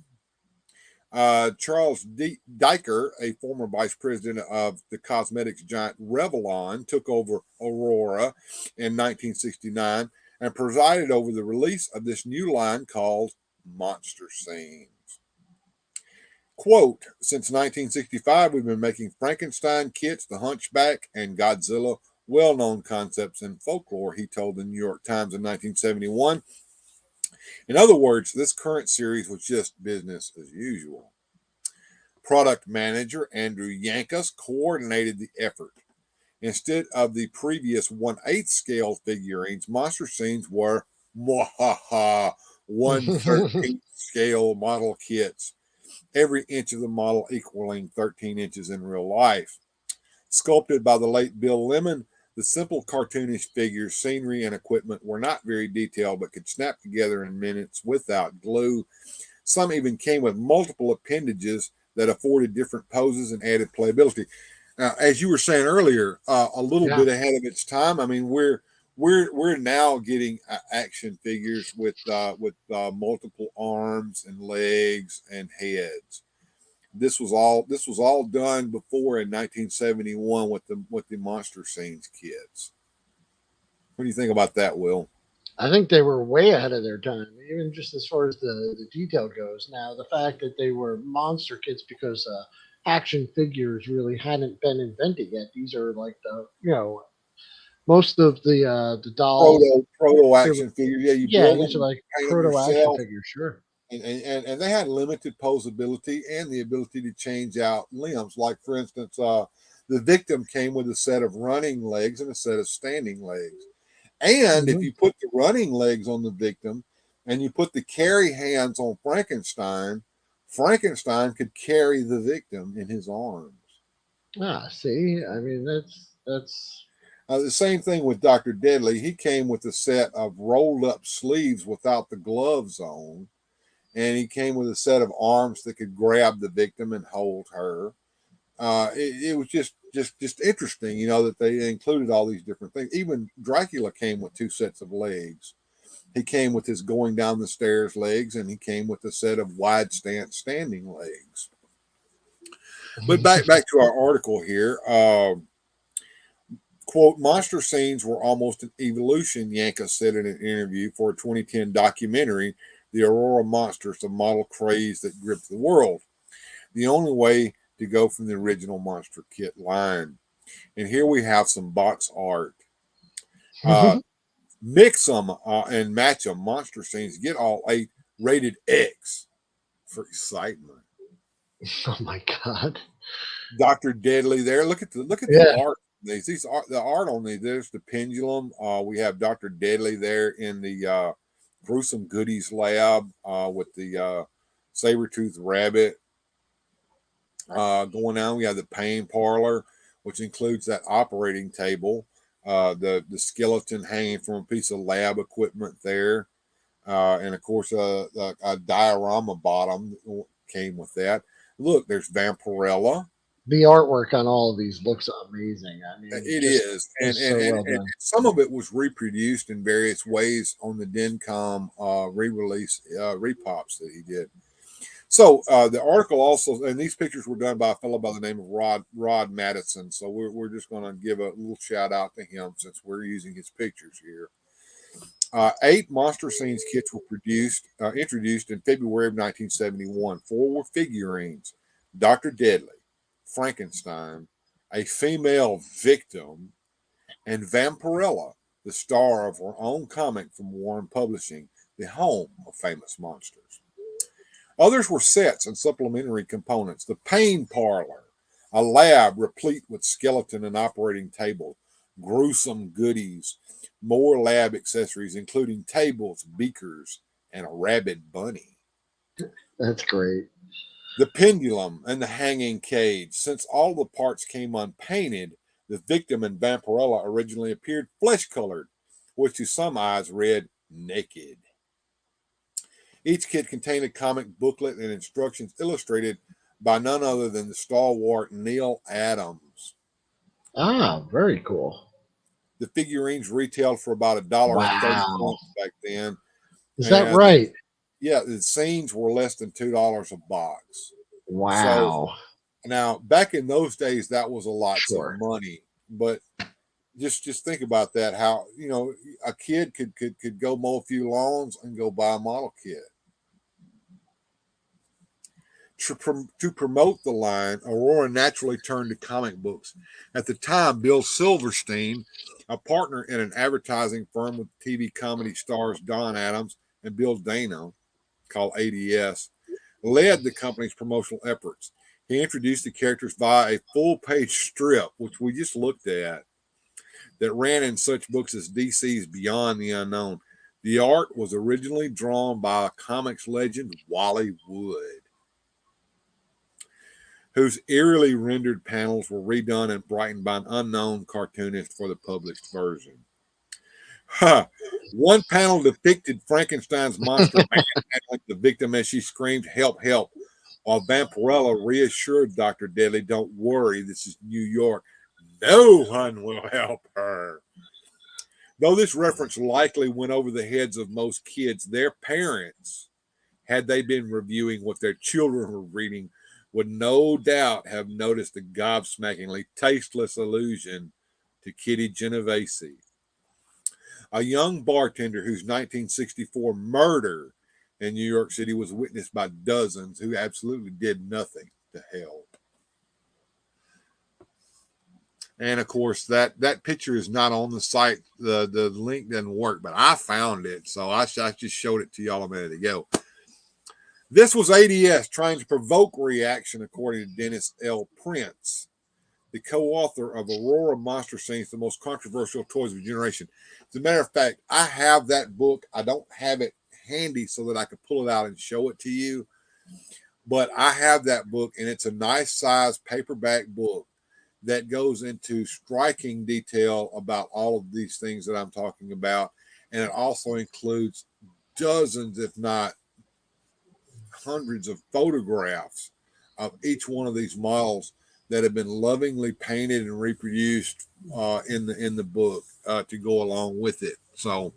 Charles Diker, a former vice president of the cosmetics giant Revlon, took over Aurora in 1969 and presided over the release of this new line called Monster Scenes. Quote, since 1965, we've been making Frankenstein kits, the Hunchback, and Godzilla, well-known concepts in folklore, he told the New York Times in 1971. In other words, this current series was just business as usual. Product manager Andrew Yankus coordinated the effort. Instead of the previous 1/8 scale figurines, Monster Scenes were 1/13 scale model kits, every inch of the model equaling 13 inches in real life. Sculpted by the late Bill Lemon, the simple cartoonish figures, scenery, and equipment were not very detailed but could snap together in minutes without glue. Some even came with multiple appendages that afforded different poses and added playability. As you were saying earlier, a little Yeah. bit ahead of its time. I mean, we're now getting action figures with multiple arms and legs and heads. This was all done before in 1971 with the Monster Scenes kits. What do you think about that, Will? I think they were way ahead of their time, even just as far as the detail goes. Now, the fact that they were monster kits because action figures really hadn't been invented yet. These are like most of the dolls. Proto They were, action figures. Yeah, you yeah, build these are them, like paint them proto action yourself, figures. Sure. and they had limited posability and the ability to change out limbs. Like for instance, the victim came with a set of running legs and a set of standing legs. And if Hmm. you put the running legs on the victim and you put the carry hands on Frankenstein, Frankenstein could carry the victim in his arms. Ah, see, I mean that's The same thing with Dr. Deadly. He came with a set of rolled up sleeves without the gloves on, and he came with a set of arms that could grab the victim and hold her. It was just interesting, that they included all these different things. Even Dracula came with two sets of legs. He came with his going down the stairs legs, and he came with a set of wide stance standing legs. But back to our article here. Quote, monster scenes were almost an evolution, Yanka said in an interview for a 2010 documentary, The Aurora Monsters, the model craze that gripped the world. The only way to go from the original monster kit line. And here we have some box art. Mix them and match them. Monster scenes. Get all 8 rated X for excitement. oh my god. Dr. Deadly there. Look at the Yeah. art. These are the art on these. There's the pendulum. We have Dr. Deadly there in the gruesome goodies lab with the saber-toothed rabbit going on. We have the pain parlor, which includes that operating table, the skeleton hanging from a piece of lab equipment there, and of course a diorama bottom came with that. Look, there's Vampirella. The artwork on all of these looks amazing. I mean, It just is, is so well and done. some of it was reproduced in various ways on the Dencom re-release repops that he did. So the article also, and these pictures were done by a fellow by the name of Rod Madison. So we're just going to give a little shout out to him since we're using his pictures here. 8 Monster Scenes kits were introduced in February of 1971. 4 were figurines: Dr. Deadly, Frankenstein, a female victim, and Vampirella, the star of her own comic from Warren Publishing, the home of famous monsters. Others were sets and supplementary components: the Pain Parlor, a lab replete with skeleton and operating table, gruesome goodies, more lab accessories, including tables, beakers, and a rabid bunny. That's great. The pendulum and the hanging cage. Since all the parts came unpainted, the victim and Vampirella originally appeared flesh colored, which to some eyes read naked. Each kit contained a comic booklet and instructions illustrated by none other than the stalwart Neil Adams. Ah, very cool. The figurines retailed for about $1.30 Wow. back then. Is that And right? yeah, the scenes were less than $2 a box. So Wow. now back in those days, that was a lot of Sure. money. But just think about that. How a kid could go mow a few lawns and go buy a model kit. To promote the line, Aurora naturally turned to comic books. At the time, Bill Silverstein, a partner in an advertising firm with TV comedy stars Don Adams and Bill Dano, called ADS, led the company's promotional efforts. He introduced the characters via a full-page strip, which we just looked at, that ran in such books as DC's Beyond the Unknown. The art was originally drawn by comics legend Wally Wood, whose eerily rendered panels were redone and brightened by an unknown cartoonist for the published version. One panel depicted Frankenstein's monster manhandling the victim as she screamed, "Help, help," while Vampirella reassured Dr. Deadly, "Don't worry, this is New York. No one will help her." Though this reference likely went over the heads of most kids, their parents, had they been reviewing what their children were reading, would no doubt have noticed the gobsmackingly tasteless allusion to Kitty Genovese, a young bartender whose 1964 murder in New York City was witnessed by dozens who absolutely did nothing to help. And of course, that picture is not on the site. The link doesn't work, but I found it, so I just showed it to y'all a minute ago. This was ADS trying to provoke reaction, according to Dennis L. Prince, the co-author of Aurora Monster Scenes, the most controversial toys of a generation. As a matter of fact, I have that book. I don't have it handy so that I could pull it out and show it to you, but I have that book, and it's a nice size paperback book that goes into striking detail about all of these things that I'm talking about, and it also includes dozens, if not hundreds, of photographs of each one of these models that have been lovingly painted and reproduced in the book to go along with it. So,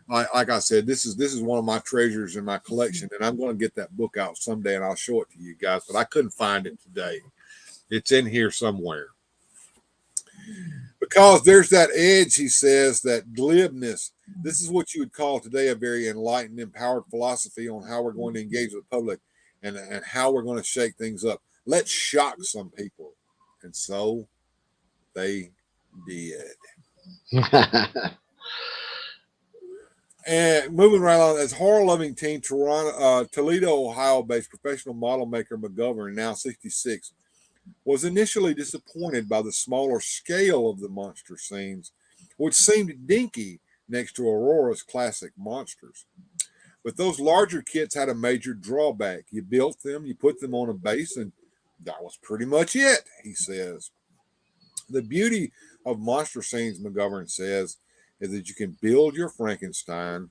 like I said, this is one of my treasures in my collection, and I'm going to get that book out someday, and I'll show it to you guys. But I couldn't find it today. It's in here somewhere. Because there's that edge, he says, that glibness. This is what you would call today a very enlightened, empowered philosophy on how we're going to engage with the public and how we're going to shake things up. Let's shock some people. And so they did. And moving right on, as horror-loving teen, Toledo, Ohio-based professional model maker McGovern, now 66, was initially disappointed by the smaller scale of the monster scenes, which seemed dinky next to Aurora's classic monsters. But those larger kits had a major drawback. You built them, you put them on a base, and that was pretty much it, he says. The beauty of monster scenes, McGovern says, is that you can build your Frankenstein,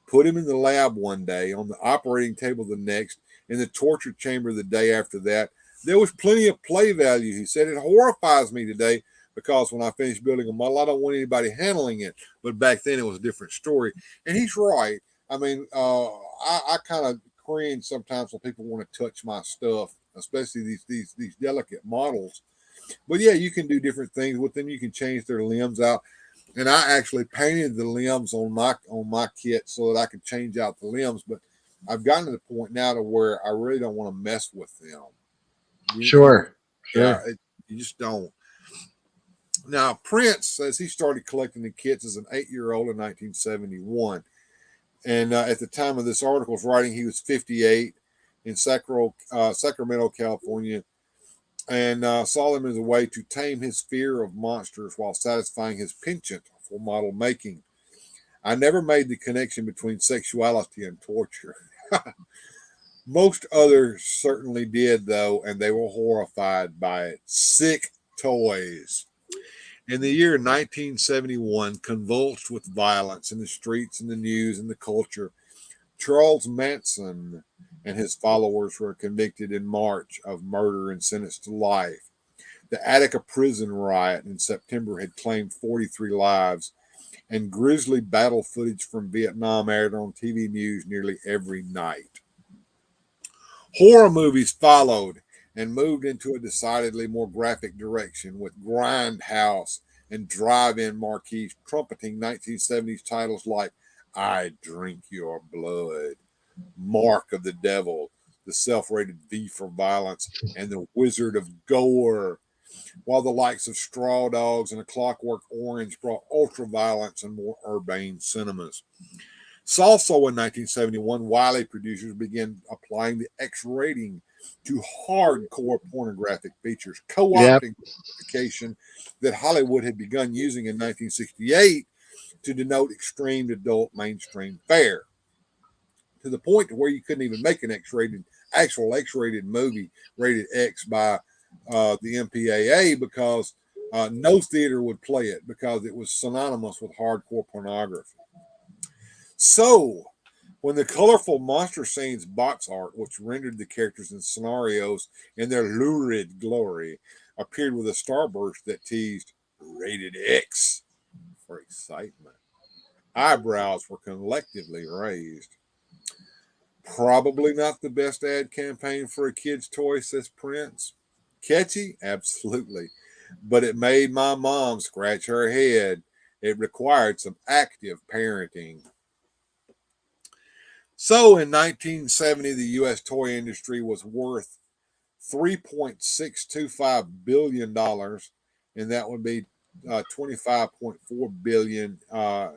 put him in the lab one day, on the operating table the next, in the torture chamber the day after that. There was plenty of play value, he said. It horrifies me today because when I finish building a model, I don't want anybody handling it. But back then it was a different story. And he's right. I mean, I kind of cringe sometimes when people want to touch my stuff, especially these delicate models. But yeah, you can do different things with them. You can change their limbs out. And I actually painted the limbs on my kit so that I could change out the limbs. But I've gotten to the point now to where I really don't want to mess with them. Sure. Yeah, Sure. you just don't. Now, Prince says he started collecting the kits as an 8-year-old in 1971. And at the time of this article's writing, he was 58 in Sacramento, California, and saw them as a way to tame his fear of monsters while satisfying his penchant for model making. I never made the connection between sexuality and torture. Most others certainly did, though, and they were horrified by it. Sick toys. In the year 1971, convulsed with violence in the streets and the news and the culture, Charles Manson and his followers were convicted in March of murder and sentenced to life. The Attica prison riot in September had claimed 43 lives, and grisly battle footage from Vietnam aired on TV news nearly every night. Horror movies followed and moved into a decidedly more graphic direction, with Grindhouse and drive-in marquees trumpeting 1970s titles like I Drink Your Blood, Mark of the Devil, the self-rated V for Violence, and the Wizard of Gore, while the likes of Straw Dogs and A Clockwork Orange brought ultra-violence and more urbane cinemas. Also in 1971, Wiley producers began applying the X rating to hardcore pornographic features, Yep. co-opting classification that Hollywood had begun using in 1968 to denote extreme adult mainstream fare, to the point to where you couldn't even make an actual X-rated movie rated X by the MPAA because no theater would play it because it was synonymous with hardcore pornography. So, when the colorful monster scenes box art, which rendered the characters and scenarios in their lurid glory, appeared with a starburst that teased rated X for excitement, eyebrows were collectively raised. Probably not the best ad campaign for a kid's toy, says Prince. Catchy? Absolutely. But it made my mom scratch her head. It required some active parenting. So in 1970, the U.S. toy industry was worth $3.625 billion, and that would be 25.4 billion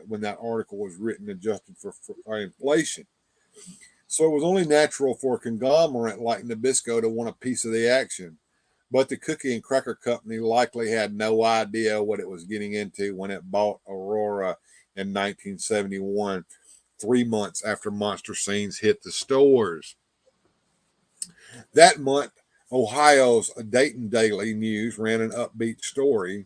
when that article was written, adjusted for inflation. So it was only natural for a conglomerate like Nabisco to want a piece of the action. But the Cookie and Cracker Company likely had no idea what it was getting into when it bought Aurora in 1971, 3 months after Monster Scenes hit the stores. That month, Ohio's Dayton Daily News ran an upbeat story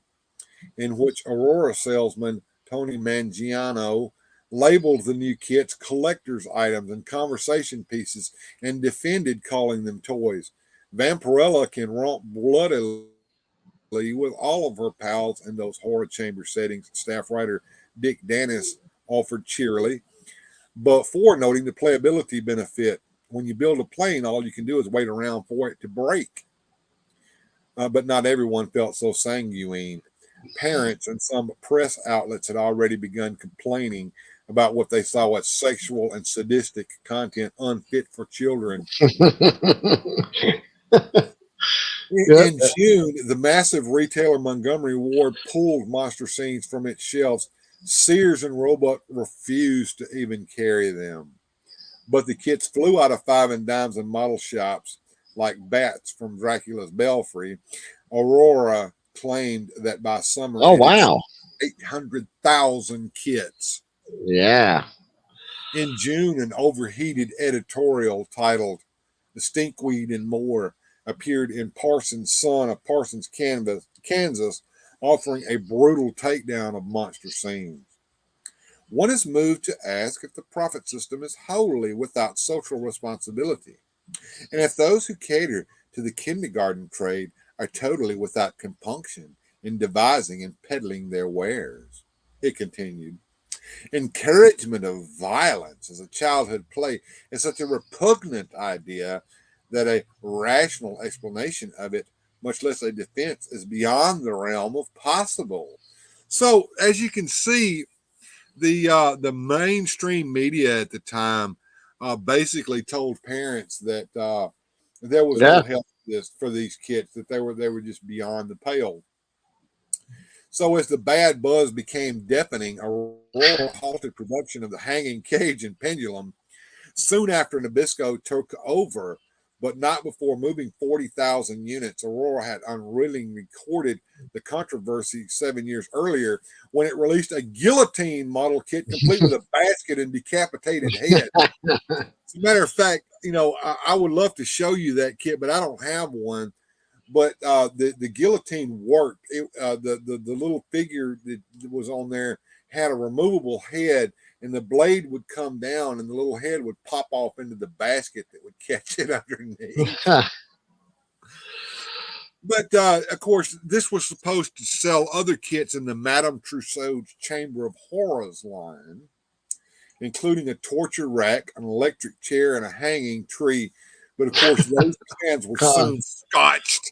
in which Aurora salesman Tony Mangiano labeled the new kits collector's items and conversation pieces and defended calling them toys. Vampirella can romp bloodily with all of her pals in those horror chamber settings, staff writer Dick Dennis offered cheerily, but for noting the playability benefit. When you build a plane, all you can do is wait around for it to break. But not everyone felt so sanguine. Parents and some press outlets had already begun complaining about what they saw as sexual and sadistic content unfit for children. Yep. In June, the massive retailer Montgomery Ward pulled Monster Scenes from its shelves. Sears and Roebuck refused to even carry them. But the kits flew out of five and dimes and model shops like bats from Dracula's Belfry. Aurora claimed that by summer Oh it had wow. 800,000 kits. Yeah. In June, an overheated editorial titled "The Stinkweed and More" appeared in Parsons' Sun of Parsons, Kansas, offering a brutal takedown of monster scenes. One is moved to ask if the profit system is wholly without social responsibility, and if those who cater to the kindergarten trade are totally without compunction in devising and peddling their wares. It continued. Encouragement of violence as a childhood play is such a repugnant idea that a rational explanation of it, much less a defense, is beyond the realm of possible. So as you can see, the mainstream media at the time basically told parents that there was no Yeah. help for these kids, that they were just beyond the pale. So as the bad buzz became deafening, Aurora halted production of the hanging cage and pendulum. Soon after Nabisco took over, but not before moving 40,000 units. Aurora had unwillingly recorded the controversy 7 years earlier when it released a guillotine model kit complete with a basket and decapitated head. As a matter of fact, I would love to show you that kit, but I don't have one. But the guillotine worked. The little figure that was on there had a removable head, and the blade would come down, and the little head would pop off into the basket that would catch it underneath. But of course, this was supposed to sell other kits in the Madame Tussauds Chamber of Horrors line, including a torture rack, an electric chair, and a hanging tree. But of course, those plans were God. soon scotched.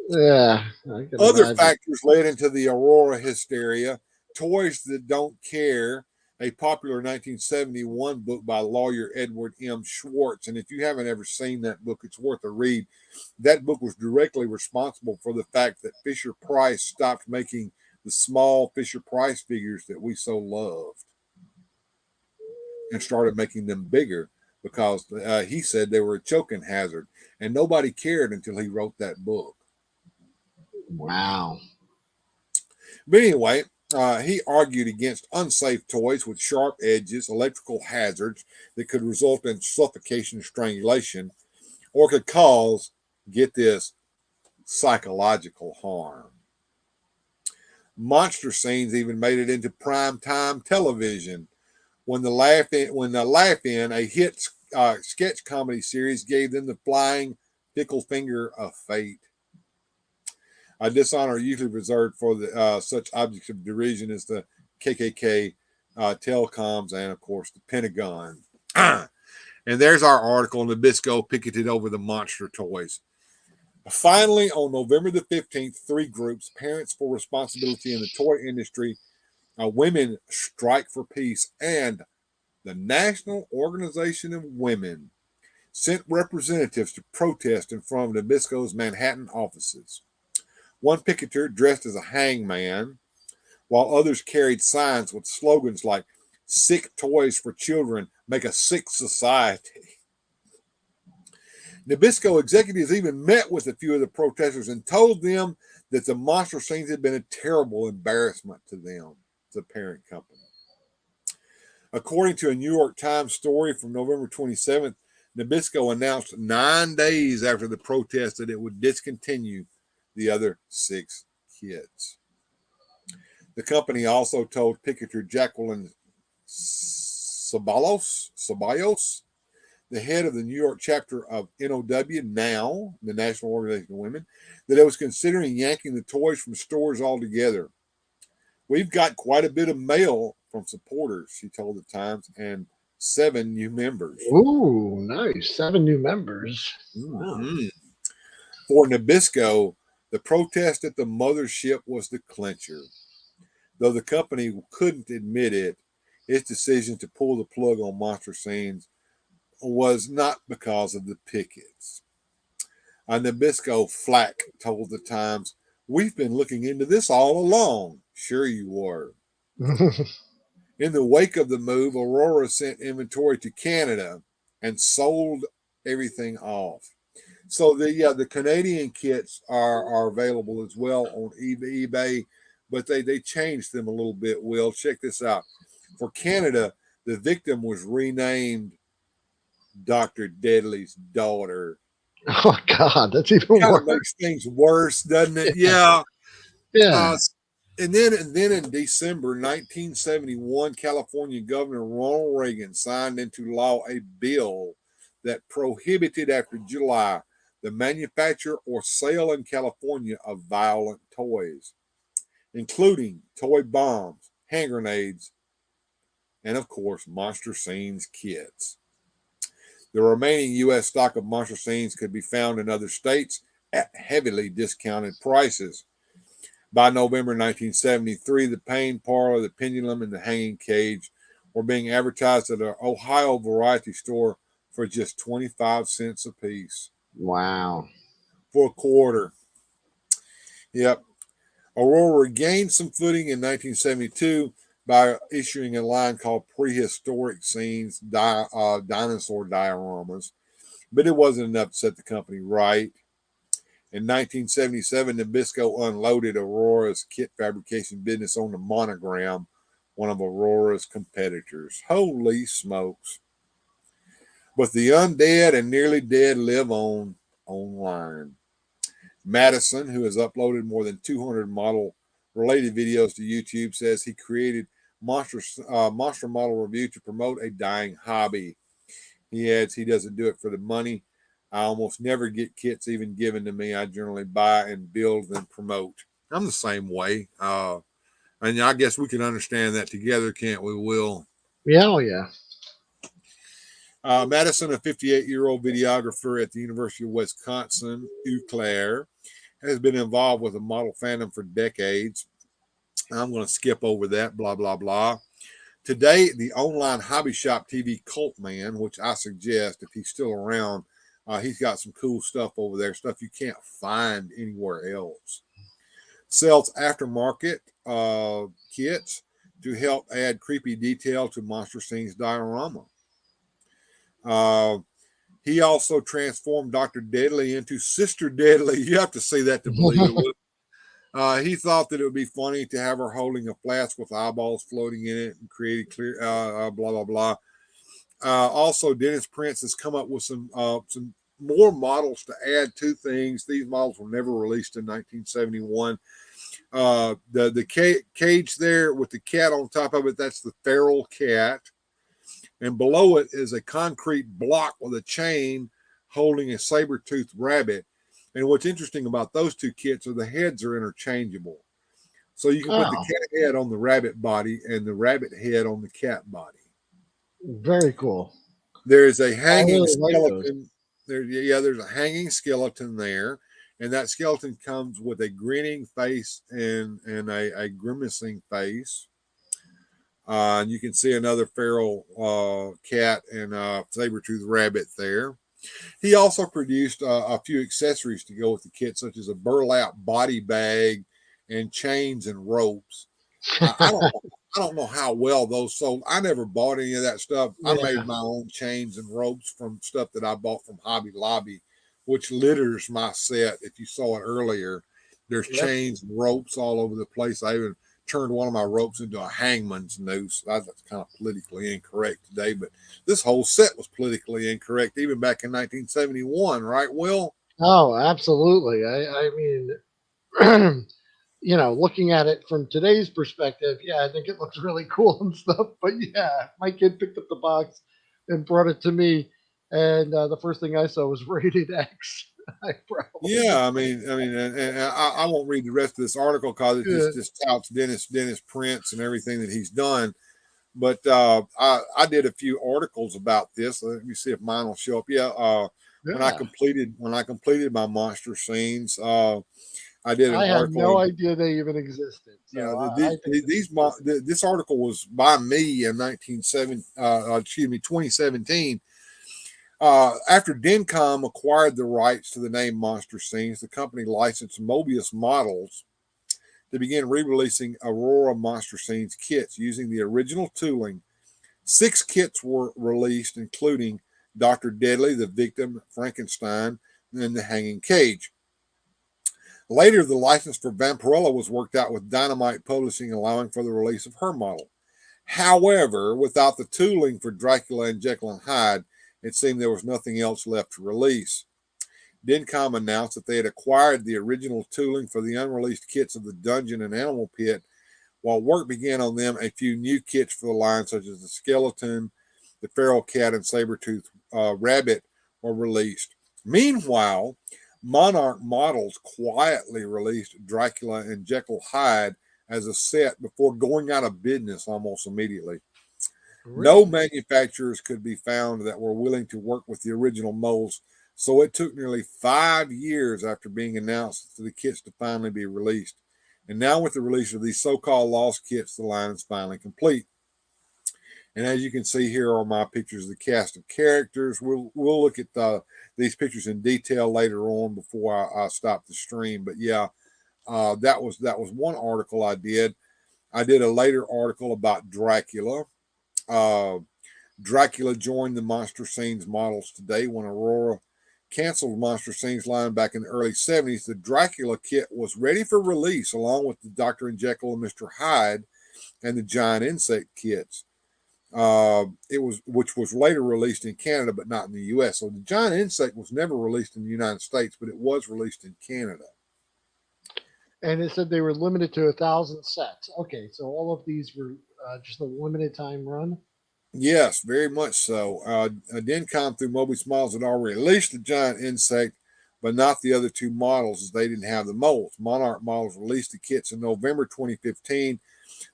Yeah, I can Other imagine. factors led into the Aurora hysteria. Toys That Don't Care, a popular 1971 book by lawyer Edward M. Schwartz. And if you haven't ever seen that book, it's worth a read. That book was directly responsible for the fact that Fisher Price stopped making the small Fisher Price figures that we so loved and started making them bigger because he said they were a choking hazard. And nobody cared until he wrote that book. Wow. But anyway, he argued against unsafe toys with sharp edges, electrical hazards that could result in suffocation, strangulation, or could cause, get this, psychological harm. Monster scenes even made it into primetime television when the Laugh-In, a hit sketch comedy series, gave them the flying fickle finger of fate. Dishonor usually reserved for such objects of derision as the KKK, telecoms, and of course the Pentagon. And there's our article. Nabisco picketed over the monster toys. Finally, on November the 15th, three groups, Parents for Responsibility in the Toy Industry, Women Strike for Peace, and the National Organization of Women, sent representatives to protest in front of Nabisco's Manhattan offices. One picketer dressed as a hangman, while others carried signs with slogans like "Sick toys for children make a sick society." Nabisco executives even met with a few of the protesters and told them that the monster scenes had been a terrible embarrassment to them, the parent company. According to a New York Times story from November 27th, Nabisco announced 9 days after the protest that it would discontinue the other 6 kids. The company also told picketer Jacqueline Ceballos, the head of the New York chapter of NOW, now the National Organization of Women, that it was considering yanking the toys from stores altogether. "We've got quite a bit of mail from supporters," she told the Times, "and 7 new members." Ooh, nice. 7 new members. Wow. Mm-hmm. For Nabisco, the protest at the mothership was the clincher. Though the company couldn't admit it, its decision to pull the plug on monster scenes was not because of the pickets. Nabisco Flack told the Times, "We've been looking into this all along." Sure you were. In the wake of the move, Aurora sent inventory to Canada and sold everything off. So the Canadian kits are available as well on eBay, but they changed them a little bit. Will, check this out. For Canada, the victim was renamed Dr. Deadly's daughter. Oh God, that's even Kind of worse. makes things worse, doesn't it? Yeah. Yeah. And then in December 1971, California Governor Ronald Reagan signed into law a bill that prohibited after July the manufacture or sale in California of violent toys, including toy bombs, hand grenades, and of course, monster scenes kits. The remaining U.S. stock of monster scenes could be found in other states at heavily discounted prices. By November 1973, the Pain Parlor, the Pendulum, and the Hanging Cage were being advertised at an Ohio variety store for just 25 cents a piece. Wow. For a quarter. Yep. Aurora regained some footing in 1972 by issuing a line called Prehistoric Scenes Dinosaur Dioramas, but it wasn't enough to set the company right. In 1977, Nabisco unloaded Aurora's kit fabrication business on the Monogram, one of Aurora's competitors. Holy smokes. But the undead and nearly dead live on online. Madison, who has uploaded more than 200 model related videos to YouTube, says he created Monster Model Review to promote a dying hobby. He adds he doesn't do it for the money. I almost never get kits even given to me. I generally buy and build then promote. I'm the same way. And I guess we can understand that together, can't we, Will? Yeah, oh yeah. Madison, a 58-year-old videographer at the University of Wisconsin, Eau Claire, has been involved with the model fandom for decades. I'm going to skip over that, blah, blah, blah. Today, the online hobby shop TV Cult Man, which I suggest if he's still around, he's got some cool stuff over there, stuff you can't find anywhere else. Sells aftermarket kits to help add creepy detail to Monster Scenes diorama. He also transformed Dr. Deadly into Sister Deadly. You have to see that to believe it. He thought that it would be funny to have her holding a flask with eyeballs floating in it and created clear, blah, blah, blah. Also, Dennis Prince has come up with some more models to add to things. These models were never released in 1971. The cage there with the cat on top of it, that's the feral cat. And below it is a concrete block with a chain holding a saber-toothed rabbit. And what's interesting about those two kits are the heads are interchangeable. So you can put the cat head on the rabbit body and the rabbit head on the cat body. Very cool. There's a hanging really skeleton. There's a hanging skeleton there. And that skeleton comes with a grinning face and a grimacing face. And you can see another feral cat and saber-toothed rabbit there. He also produced a few accessories to go with the kit, such as a burlap body bag and chains and ropes. I don't know how well those sold. I never bought any of that stuff. Yeah. I made my own chains and ropes from stuff that I bought from Hobby Lobby, which litters my set. If you saw it earlier, there's chains and ropes all over the place. I even turned one of my ropes into a hangman's noose. That's kind of politically incorrect today, but this whole set was politically incorrect even back in 1971, right, Will? Oh, absolutely. I mean, you know, looking at it from today's perspective, yeah, I think it looks really cool and stuff. But yeah, my kid picked up the box and brought it to me, and the first thing I saw was rated X. Yeah, I mean, and I won't read the rest of this article because it just touts Dennis Prince and everything that he's done. But I did a few articles about this. Let me see if mine will show up. When I completed my monster scenes, I did an article. I had no idea they even existed. So this article was by me in 2017. After Dencom acquired the rights to the name Monster Scenes, the company licensed Mobius models to begin re-releasing Aurora Monster Scenes kits using the original tooling. 6 kits were released, including Dr. Deadly, the Victim, Frankenstein, and the Hanging Cage. Later, the license for Vampirella was worked out with Dynamite Publishing, allowing for the release of her model. However, without the tooling for Dracula and Jekyll and Hyde, it seemed there was nothing else left to release. Dencom announced that they had acquired the original tooling for the unreleased kits of the Dungeon and Animal Pit. While work began on them, a few new kits for the line, such as the Skeleton, the Feral Cat, and Saber-Tooth Rabbit, were released. Meanwhile, Monarch Models quietly released Dracula and Jekyll Hyde as a set before going out of business almost immediately. Really? No manufacturers could be found that were willing to work with the original molds, so it took nearly 5 years after being announced for the kits to finally be released. And now with the release of these so-called lost kits, the line is finally complete. And as you can see, here are my pictures of the cast of characters. We'll look at these pictures in detail later on before I stop the stream. But yeah, that was one article I did. I did a later article about Dracula. Dracula joined the Monster Scenes models today. When Aurora canceled Monster Scenes line back in the early 70s, the Dracula kit was ready for release along with the Dr. and Jekyll and Mr. Hyde and the giant insect kits. Which was later released in Canada, but not in the U.S. So the giant insect was never released in the United States, but it was released in Canada. And it said they were limited to 1,000 sets. Okay, so all of these were just a limited time run. Yes, very much so. Dencom through Moby Smiles had already released the giant insect, but not the other two models as they didn't have the molds. Monarch models released the kits in November 2015,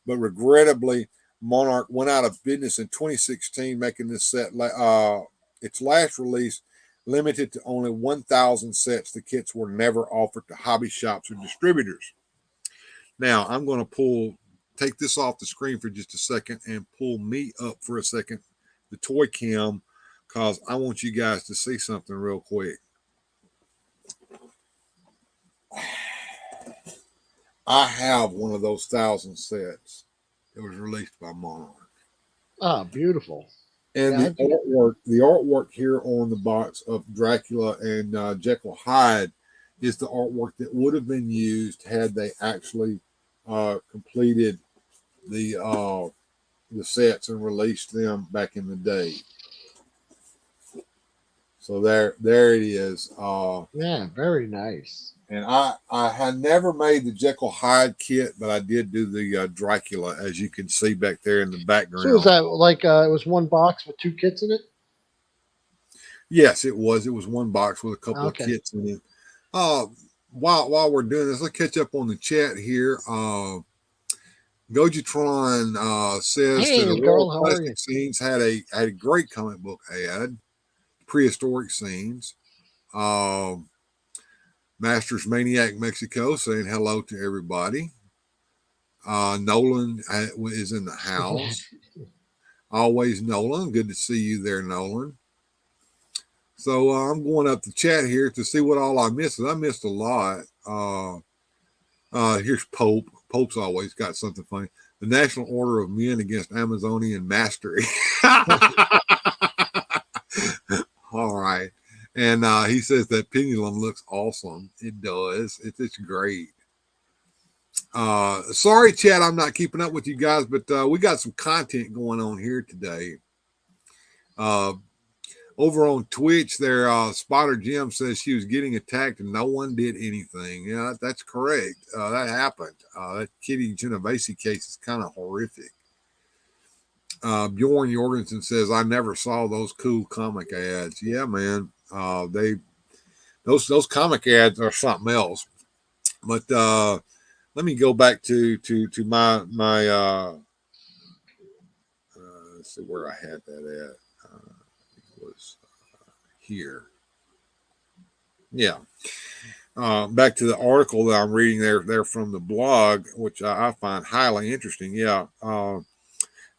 but regrettably, Monarch went out of business in 2016, making this set its last release limited to only 1,000 sets. The kits were never offered to hobby shops or distributors. Now, I'm going to take this off the screen for just a second and pull me up for a second, the toy cam, because I want you guys to see something real quick. I have one of those 1,000 sets. It was released by Monarch. Ah, beautiful. And yeah, the artwork here on the box of Dracula and Jekyll Hyde is the artwork that would have been used had they actually completed the sets and released them back in the day. So there it is. Yeah, very nice. And I had never made the Jekyll Hyde kit, but I did do the Dracula, as you can see back there in the background. So was that like it was one box with 2 kits in it? Yes, it was. It was one box with a couple of kits in it. While we're doing this, let's catch up on the chat here. Gojitron says hey, that girl, how are you? Scenes had a great comic book ad, prehistoric scenes. Masters Maniac Mexico saying hello to everybody. Nolan is in the house. Always Nolan. Good to see you there, Nolan. So I'm going up the chat here to see what all I missed. I missed a lot. Here's Pope. Pope's always got something funny. The National Order of Men Against Amazonian Mastery. All right. And he says that pendulum looks awesome. It does. It's great. Sorry, chat, I'm not keeping up with you guys, but we got some content going on here today. Over on Twitch there, Spotter Jim says she was getting attacked and no one did anything. Yeah, that's correct. That happened. That Kitty Genovese case is kind of horrific. Bjorn Jorgensen says, I never saw those cool comic ads. Yeah, man. Those comic ads are something else. But let me go back to my let's see where I had that at. It was here. Yeah. Back to the article that I'm reading there from the blog, which I find highly interesting. Yeah.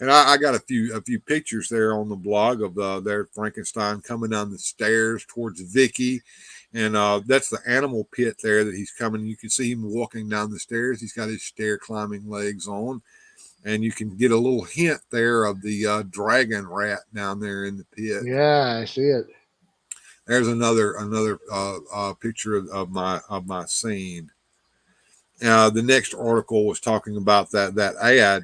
And I got a few pictures there on the blog of their Frankenstein coming down the stairs towards Vicky. And that's the animal pit there that he's coming. You can see him walking down the stairs. He's got his stair climbing legs on. And you can get a little hint there of the dragon rat down there in the pit. Yeah, I see it. There's another picture of my scene. The next article was talking about that ad.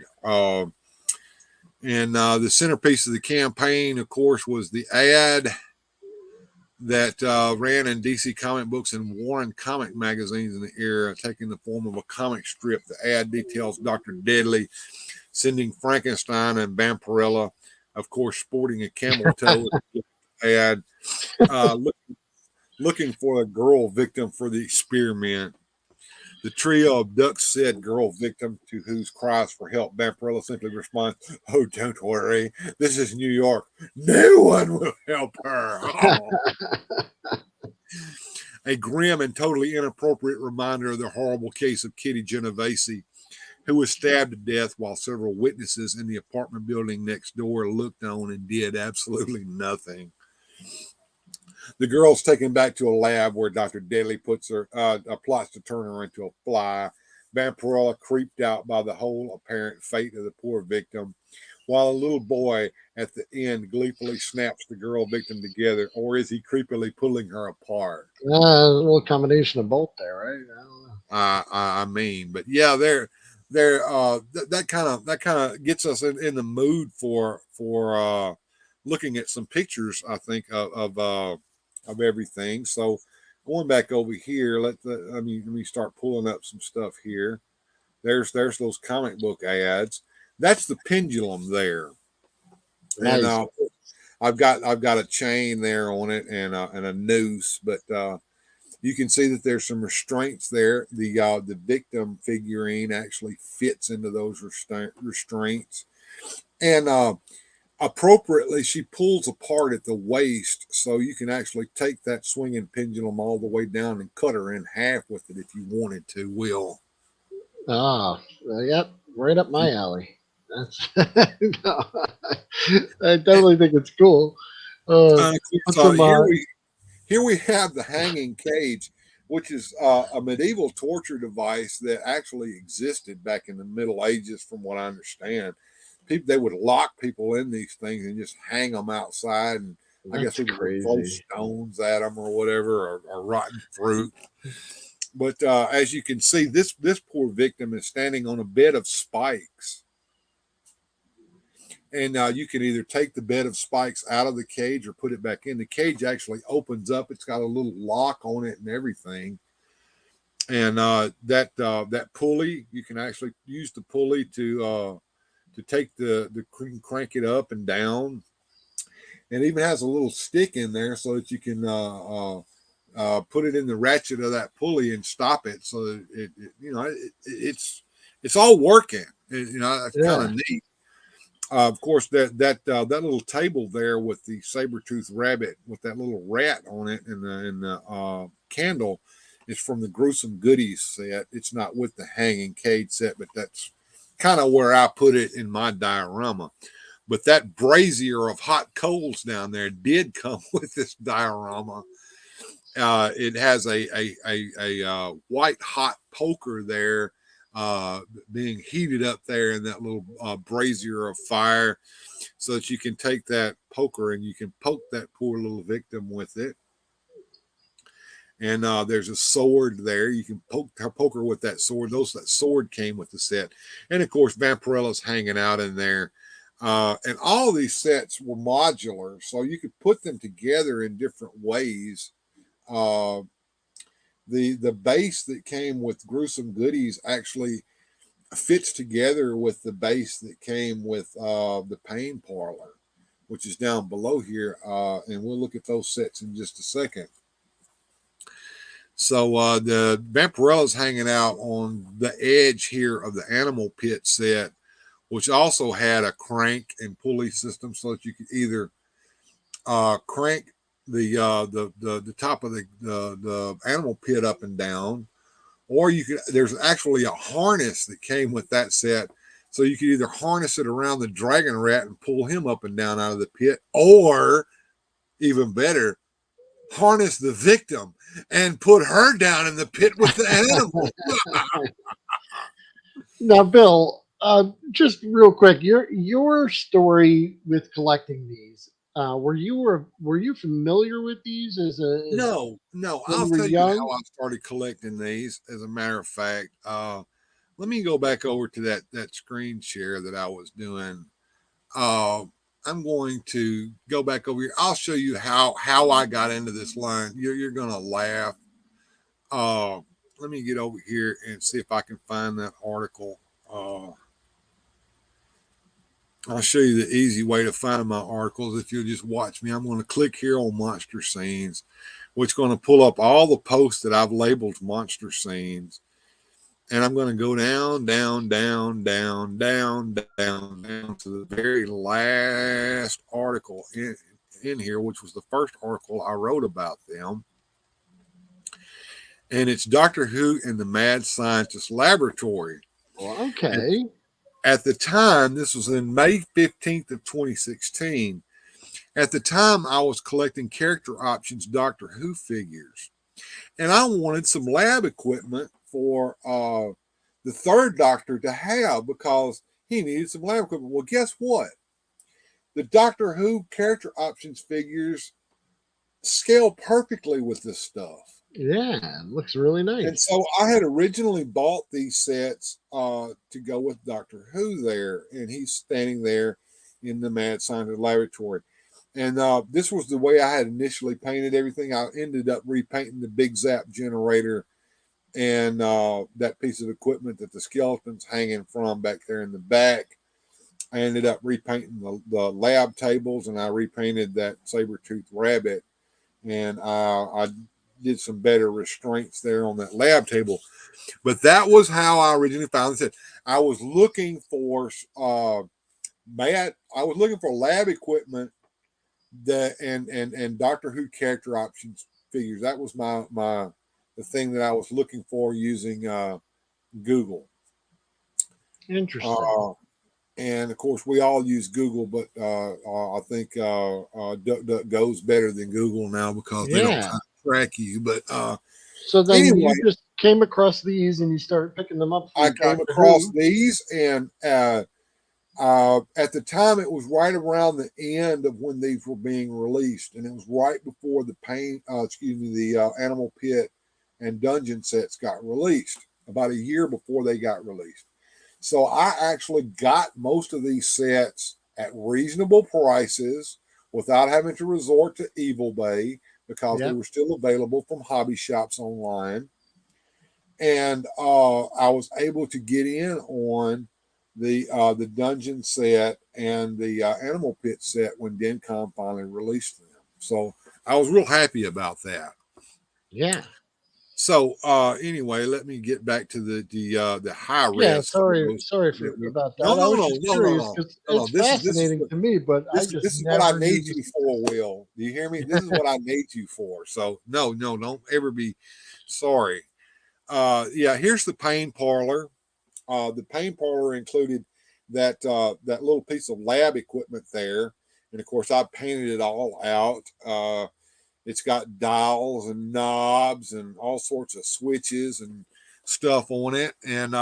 And the centerpiece of the campaign, of course, was the ad that ran in DC Comic Books and Warren Comic magazines in the era, taking the form of a comic strip. The ad details Dr. Deadly sending Frankenstein and Vampirella, of course, sporting a camel toe ad, looking for a girl victim for the experiment. The trio abducts said girl victim, to whose cries for help Vampirella simply responds, "Oh, don't worry. This is New York. No one will help her." Oh. a grim and totally inappropriate reminder of the horrible case of Kitty Genovese, who was stabbed to death while several witnesses in the apartment building next door looked on and did absolutely nothing. The girl's taken back to a lab where Dr. Deadly plots to turn her into a fly. Vampirella creeped out by the whole apparent fate of the poor victim, while a little boy at the end gleefully snaps the girl victim together, or is he creepily pulling her apart? A little combination of both there, right? I don't know. I mean, but yeah, that kind of gets us in the mood for looking at some pictures. I think of everything. So going back over here, let me start pulling up some stuff here. There's those comic book ads. That's the pendulum there, Nice. and I've got a chain there on it and a noose, but you can see that there's some restraints there. The victim figurine actually fits into those restraints, and appropriately, she pulls apart at the waist, so you can actually take that swinging pendulum all the way down and cut her in half with it if you wanted to. Will. Ah, yep, right up my alley. That's no, I definitely think it's cool. Put some, Here we have the hanging cage, which is a medieval torture device that actually existed back in the Middle Ages, from what I understand. They would lock people in these things and just hang them outside, and I guess that's they would throw crazy. stones at them or whatever, or rotten fruit. But as you can see, this poor victim is standing on a bed of spikes. And you can either take the bed of spikes out of the cage or put it back in. The cage actually opens up. It's got a little lock on it and everything. And that pulley, you can actually use the pulley to take the crank it up and down. And it even has a little stick in there so that you can put it in the ratchet of that pulley and stop it. So that it's all working. It's kind of neat. Of course, that little table there with the saber-toothed rabbit with that little rat on it and the candle is from the Gruesome Goodies set. It's not with the hanging cage set, but that's kind of where I put it in my diorama. But that brazier of hot coals down there did come with this diorama. It has a white hot poker there, being heated up there in that little brazier of fire, so that you can take that poker and you can poke that poor little victim with it. And there's a sword there. You can poke her with that sword. That sword came with the set. And of course, Vampirella's hanging out in there. And all these sets were modular, so you could put them together in different ways. The base that came with Gruesome Goodies actually fits together with the base that came with the Pain Parlor, which is down below here. And we'll look at those sets in just a second. So the Vampirella's hanging out on the edge here of the Animal Pit set, which also had a crank and pulley system, so that you could either crank the top of the animal pit up and down, or you could. There's actually a harness that came with that set, so you could either harness it around the dragon rat and pull him up and down out of the pit, or even better, harness the victim and put her down in the pit with the animal. Now, Bill, just real quick, your story with collecting these. Were you familiar with these No. when I'll you were tell you how young? I started collecting these. As a matter of fact, let me go back over to that screen share that I was doing. I'm going to go back over here. I'll show you how I got into this line. You're gonna laugh. Let me get over here and see if I can find that article. I'll show you the easy way to find my articles if you'll just watch me. I'm going to click here on Monster Scenes, which is going to pull up all the posts that I've labeled Monster Scenes. And I'm going to go down to the very last article in here, which was the first article I wrote about them. and it's Doctor Who and the Mad Scientist Laboratory. Well, And okay. at the time, this was in May 15th of 2016. At the time, I was collecting character options Doctor Who figures, and I wanted some lab equipment for the third Doctor to have because he needed some lab equipment. Well, guess what? The Doctor Who character options figures scale perfectly with this stuff. Yeah, it looks really And nice. so I had originally bought these sets to go with Doctor Who there, and he's standing there in the Mad Scientist Laboratory. And this was the way I had initially painted everything. I ended up repainting the big zap generator and that piece of equipment that the skeleton's hanging from back there in the back. I ended up repainting the lab tables, and I repainted that saber-toothed rabbit, and I did some better restraints there on that lab table. But that was how I originally found it. I was looking for I was looking for lab equipment that and Doctor Who character options figures. That was the thing that I was looking for using Google. Interesting. And of course, we all use Google, but I think DuckDuckGo's better than Google now because they don't Yeah. track you. But So then anyway, you just came across these and you started picking them up I for came Doctor across Who. these, and at the time, it was right around the end of when these were being released, and it was right before the Animal Pit and Dungeon sets got released, about a year before they got released. So I actually got most of these sets at reasonable prices without having to resort to Evil Bay because they Yep. were still available from hobby shops online. And I was able to get in on the dungeon set and the Animal Pit set when DenCom finally released them. So I was real happy about that. Yeah. So anyway, let me get back to the high Yeah. res Sorry. photos Sorry that for we. about No, that. I no, was no, just no, no, curious no, because no, no. it's fascinating to me, but I just This is what I never knew need this. you for, Will. Do you hear me? This is what I need you for. So no, no, don't ever be sorry. Yeah, here's the pain parlor. The pain parlor included that little piece of lab equipment there, and of course I painted it all out. It's got dials and knobs and all sorts of switches and stuff on it, and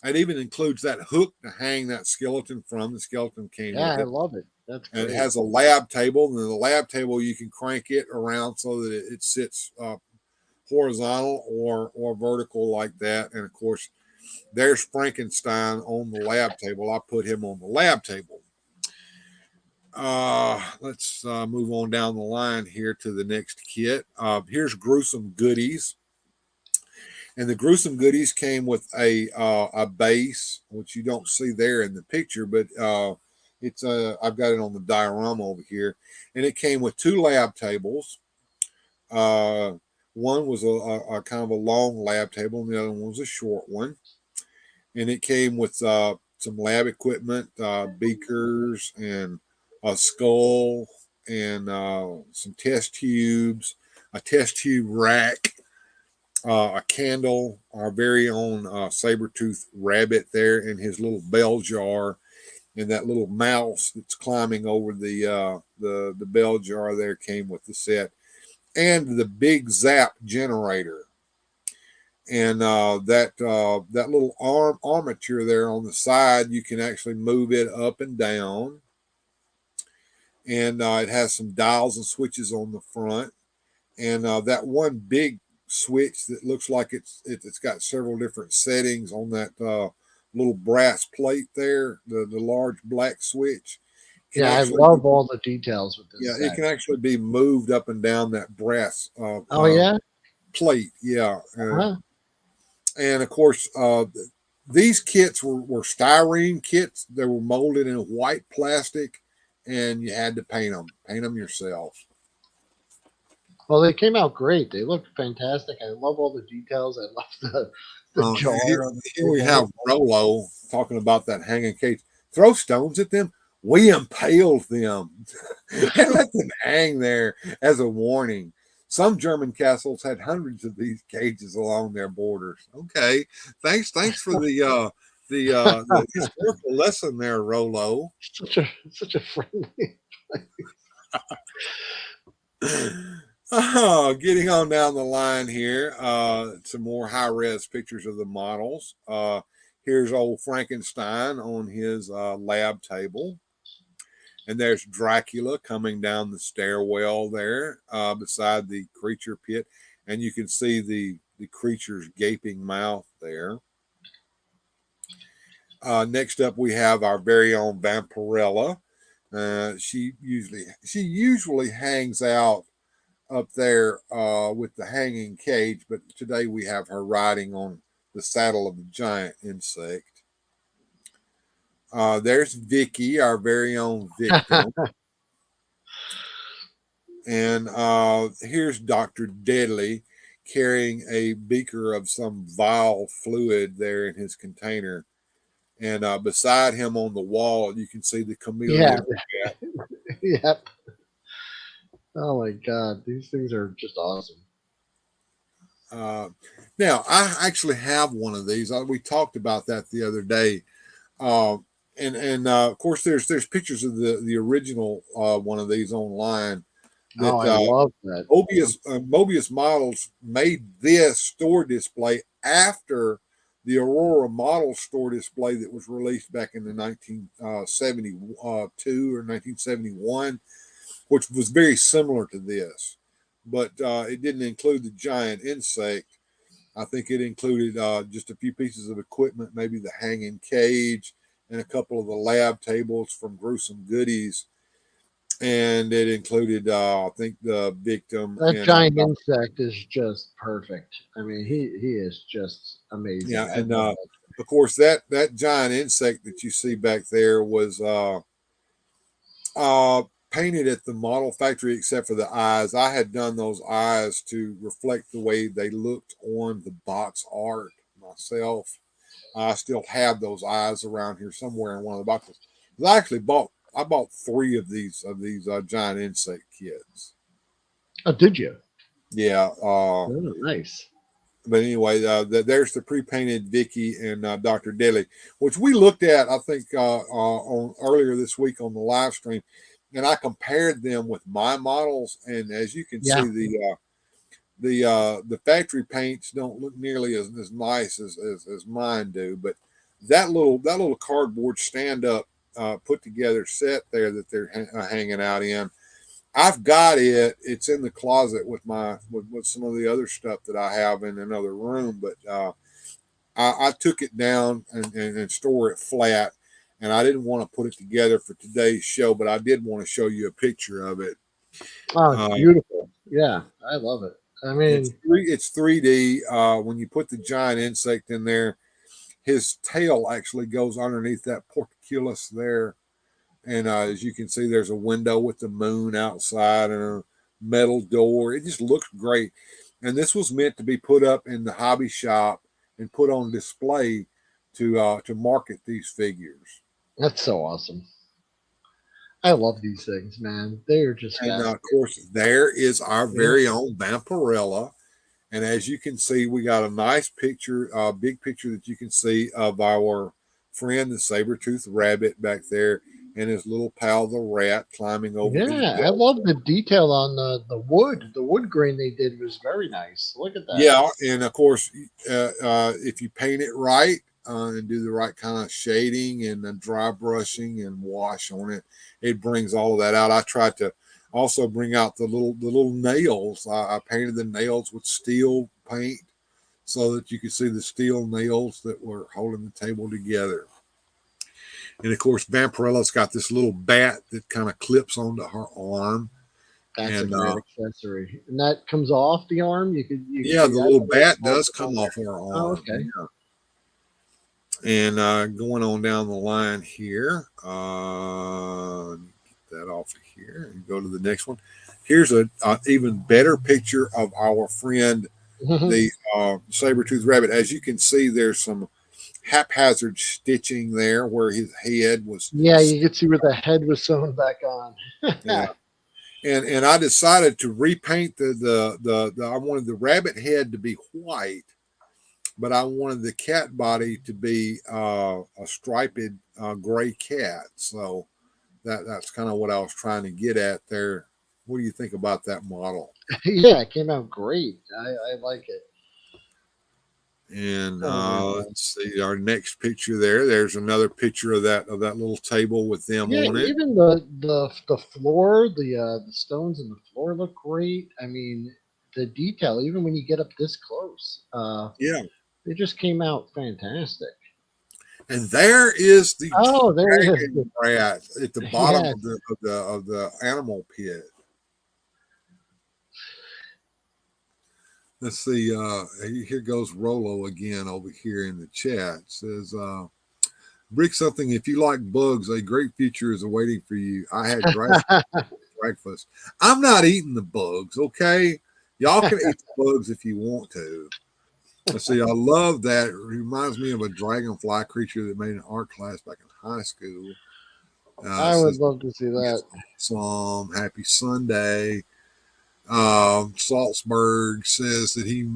it even includes that hook to hang that skeleton from. The skeleton came Yeah, with I it, love it. That's and it great. has a lab table. And the lab table you can crank it around so that it sits horizontal or vertical like that. And of course, there's Frankenstein on the lab table. I put him on the lab table. Let's move on down the line here to the next kit. Here's Gruesome Goodies. And the Gruesome Goodies came with a base, which you don't see there in the picture, but it's I've got it on the diorama over here, and it came with two lab tables. Uh, one was a kind of a long lab table, and the other one was a short one. And it came with some lab equipment, beakers, and a skull, and some test tubes, a test tube rack, a candle, our very own saber-toothed rabbit there in his little bell jar, and that little mouse that's climbing over the bell jar there came with the set, and the big zap generator. And that little armature there on the side, you can actually move it up and down, and it has some dials and switches on the front, and that one big switch that looks like it's got several different settings on that little brass plate there, the large black switch can Yeah, I actually love all the details with yeah, this it set. can actually be moved up and down that brass Oh yeah. plate. Yeah, Huh? and of course, these kits were styrene kits. They were molded in white plastic, and you had to paint them yourself. Well, they came out great. They look fantastic. I love all the details. I love the Here, jar on the here we table. have Rolo talking about that hanging cage. Throw stones at them. We impaled them and let them hang there as a warning. Some German castles had hundreds of these cages along their borders. Okay, thanks for the historical lesson there, Rolo. Such a friendly. Oh, getting on down the line here, some more high-res pictures of the models. Here's old Frankenstein on his lab table. And there's Dracula coming down the stairwell there beside the creature pit. And you can see the creature's gaping mouth there. Next up, we have our very own Vampirella. She usually hangs out up there with the hanging cage, but today we have her riding on the saddle of the giant insect. There's Vicky, our very own victim. And here's Dr. Deadly carrying a beaker of some vile fluid there in his container. And beside him on the wall, you can see the chameleon. Yeah. Yep. Oh my God, these things are just awesome. Now, I actually have one of these. We talked about that the other day. And of course, there's pictures of the original one of these online. That, I love that. Mobius Models made this store display after the Aurora model store display that was released back in the 1972 or 1971, which was very similar to this, but it didn't include the giant insect. I think it included just a few pieces of equipment, maybe the hanging cage and a couple of the lab tables from Gruesome Goodies. And it included, I think, the victim. That giant insect is just perfect. I mean, he is just amazing. Yeah, and of course that giant insect that you see back there was painted at the model factory, except for the eyes. I had done those eyes to reflect the way they looked on the box art myself. I still have those eyes around here somewhere in one of the boxes. I bought 3 of these giant insect kits. Oh, did you? Yeah. Oh, nice. But anyway, there's the pre-painted Vicky and Dr. Deadly, which we looked at, I think, on earlier this week on the live stream, and I compared them with my models. And as you can see, the factory paints don't look nearly as nice as mine do. But that little cardboard stand up put together set there that they're hanging out in, I've got it. It's in the closet with some of the other stuff that I have in another room. But I took it down and store it flat, and I didn't want to put it together for today's show, but I did want to show you a picture of it. Oh, it's beautiful. Yeah, I love it. I mean, it's 3D. When you put the giant insect in there, his tail actually goes underneath that portcullis there. And as you can see, there's a window with the moon outside and a metal door. It just looks great. And this was meant to be put up in the hobby shop and put on display to market these figures. That's so awesome. I love these things, man. They are just. And of course, there is our very own Vampirella. And as you can see, we got a nice picture, big picture that you can see of our friend, the saber-toothed rabbit back there, and his little pal, the rat, climbing over. Yeah, I love the detail on the wood. The wood grain they did was very nice. Look at that. Yeah, and of course, if you paint it right and do the right kind of shading and dry brushing and wash on it, it brings all of that out. I tried to also bring out the little nails. I painted the nails with steel paint so that you could see the steel nails that were holding the table together. And of course, Vampirella's got this little bat that kind of clips onto her arm. That's a great accessory. And that comes off the arm? The little bat does come off her arm. Oh, okay. Yeah. And going on down the line here, get that off of here and go to the next one. Here's an even better picture of our friend, the saber-toothed rabbit. As you can see, there's some haphazard stitching there where his head was. Yeah, you can see where the head was sewn back on. Yeah. and I decided to repaint the I wanted the rabbit head to be white, but I wanted the cat body to be a striped gray cat. So that's kind of what I was trying to get at there. What do you think about that model? Yeah, it came out great. I like it. And Oh, let's see our next picture there. There's another picture of that little table with them yeah, on it. even the floor, the stones in the floor look great. I mean, the detail, even when you get up this close, Yeah. it just came out fantastic. And there is the Oh, there it is. dragon rat at the bottom Yes, of the animal pit. Let's see. Here goes Rolo again over here in the chat. Says, "Brick something. If you like bugs, a great future is awaiting for you. I had breakfast. I'm not eating the bugs. Okay, y'all can eat the bugs if you want to. Let's see. I love that. It reminds me of a dragonfly creature that made an art class back in high school. I would Says, love to see that. awesome. Happy Sunday. Salzburg says that he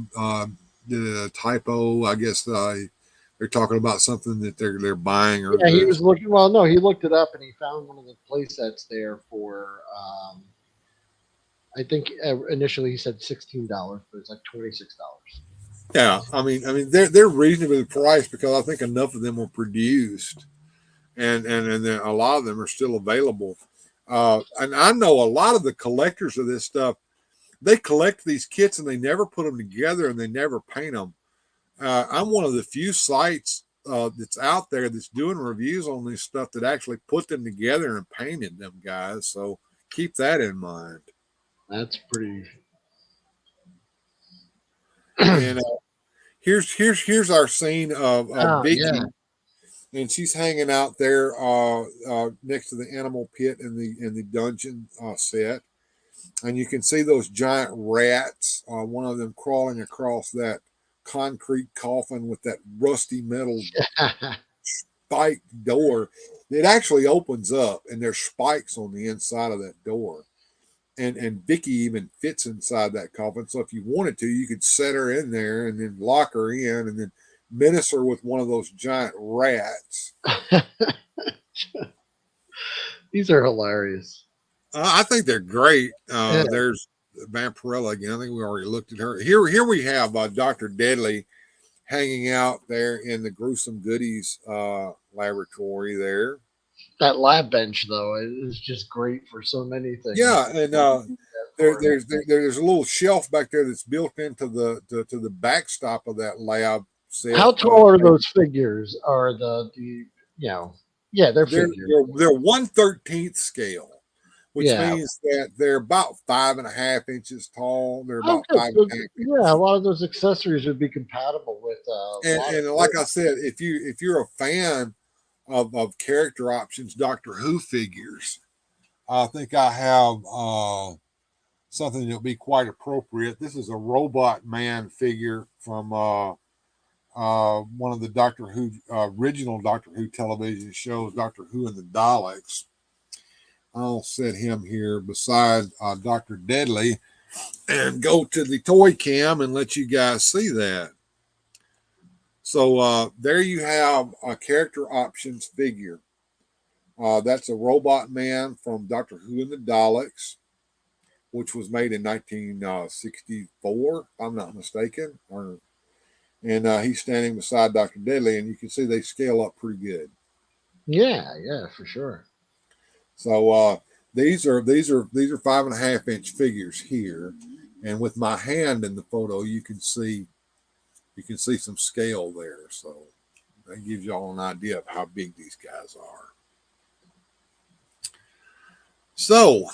did a typo. I guess they're talking about something that they're buying or Yeah, he was looking. Well, no, he looked it up and he found one of the play sets there for. I think initially he said $16, but it's like $26. yeah. I mean they're reasonably priced because I think enough of them were produced, and then a lot of them are still available. And I know a lot of the collectors of this stuff. They collect these kits and they never put them together and they never paint them. I'm one of the few sites that's out there that's doing reviews on this stuff that actually put them together and painted them, guys. So keep that in mind. That's pretty. And here's our scene of Oh yeah, Vicky, and she's hanging out there next to the animal pit in the dungeon set, and you can see those giant rats. One of them crawling across that concrete coffin with that rusty metal spike door. It actually opens up, and there's spikes on the inside of that door. And Vicky even fits inside that coffin. So if you wanted to, you could set her in there and then lock her in, and then menace her with one of those giant rats. these are hilarious. I think they're great. Yeah, There's Vampirella again. I think we already looked at her. Here we have Dr. Deadly hanging out there in the Gruesome Goodies laboratory there. that lab bench though is just great for so many things. Yeah, and there's a little shelf back there that's built into the backstop of that lab set. How tall are those figures? Are the yeah, they're they're figures. they're 1/13 scale, which Yeah. means that they're about 5.5 inches tall. They're Oh, about good. five So, and a half yeah, a inches. lot of those accessories would be compatible with a lot of And like I said, if you're a fan of character options, Doctor Who figures, I think I have something that'll be quite appropriate. This is a Robot Man figure from one of the Doctor Who original Doctor Who television shows, Doctor Who and the Daleks. I'll set him here beside Dr. Deadly and go to the toy cam and let you guys see that. So there you have a character options figure. That's a Robot Man from Doctor Who and the Daleks, which was made in 1964, if I'm not mistaken. And he's standing beside Dr. Deadly, and you can see they scale up pretty good. yeah, for sure. So these are 5.5 inch figures here, and with my hand in the photo, you can see some scale there. So that gives y'all an idea of how big these guys are. So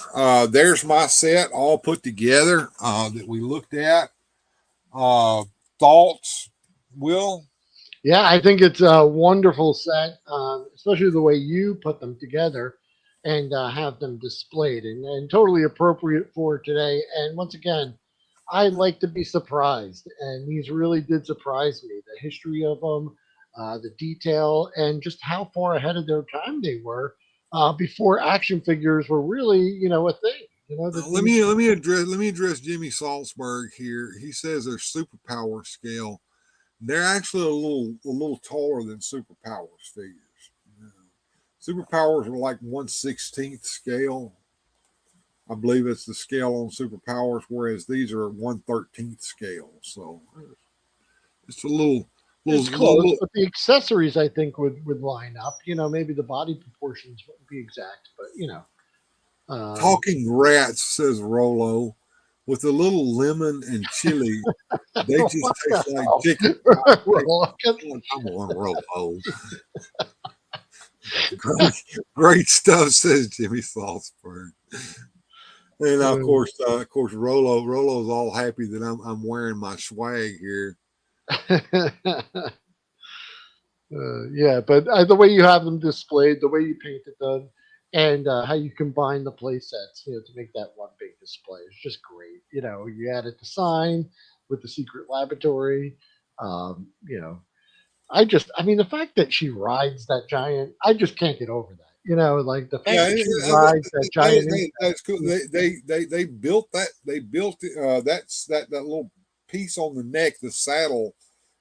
there's my set all put together that we looked at. Thoughts, Will? Yeah, I think it's a wonderful set, especially the way you put them together and have them displayed and totally appropriate for today. And once again, I like to be surprised, and these really did surprise me. The history of them, the detail, and just how far ahead of their time they were before action figures were really, a thing. You know, that Let these me address Jimmy Salzberg here. He says they're superpower scale. They're actually a little taller than superpowers figures. You know, superpowers are like 1/16 scale. I believe it's the scale on superpowers, whereas these are 1/13 scale. So it's a it's close, but the accessories I think would line up. You know, maybe the body proportions wouldn't be exact, but you know, talking rats, says Rolo, with a little lemon and chili. They just what taste the like hell? chicken. I'm on Rolo. Great stuff, says Jimmy Salzberg. And of course, Rolo's all happy that I'm wearing my swag here. Yeah, but the way you have them displayed, the way you painted them, and how you combine the play sets, you know, to make that one big display is just great. You know, you added the sign with the secret laboratory. You know, I mean, the fact that she rides that giant, I just can't get over that. You know, like the fact Yeah, that she rides that giant that's cool. insect. They built that. They built that little piece on the neck, the saddle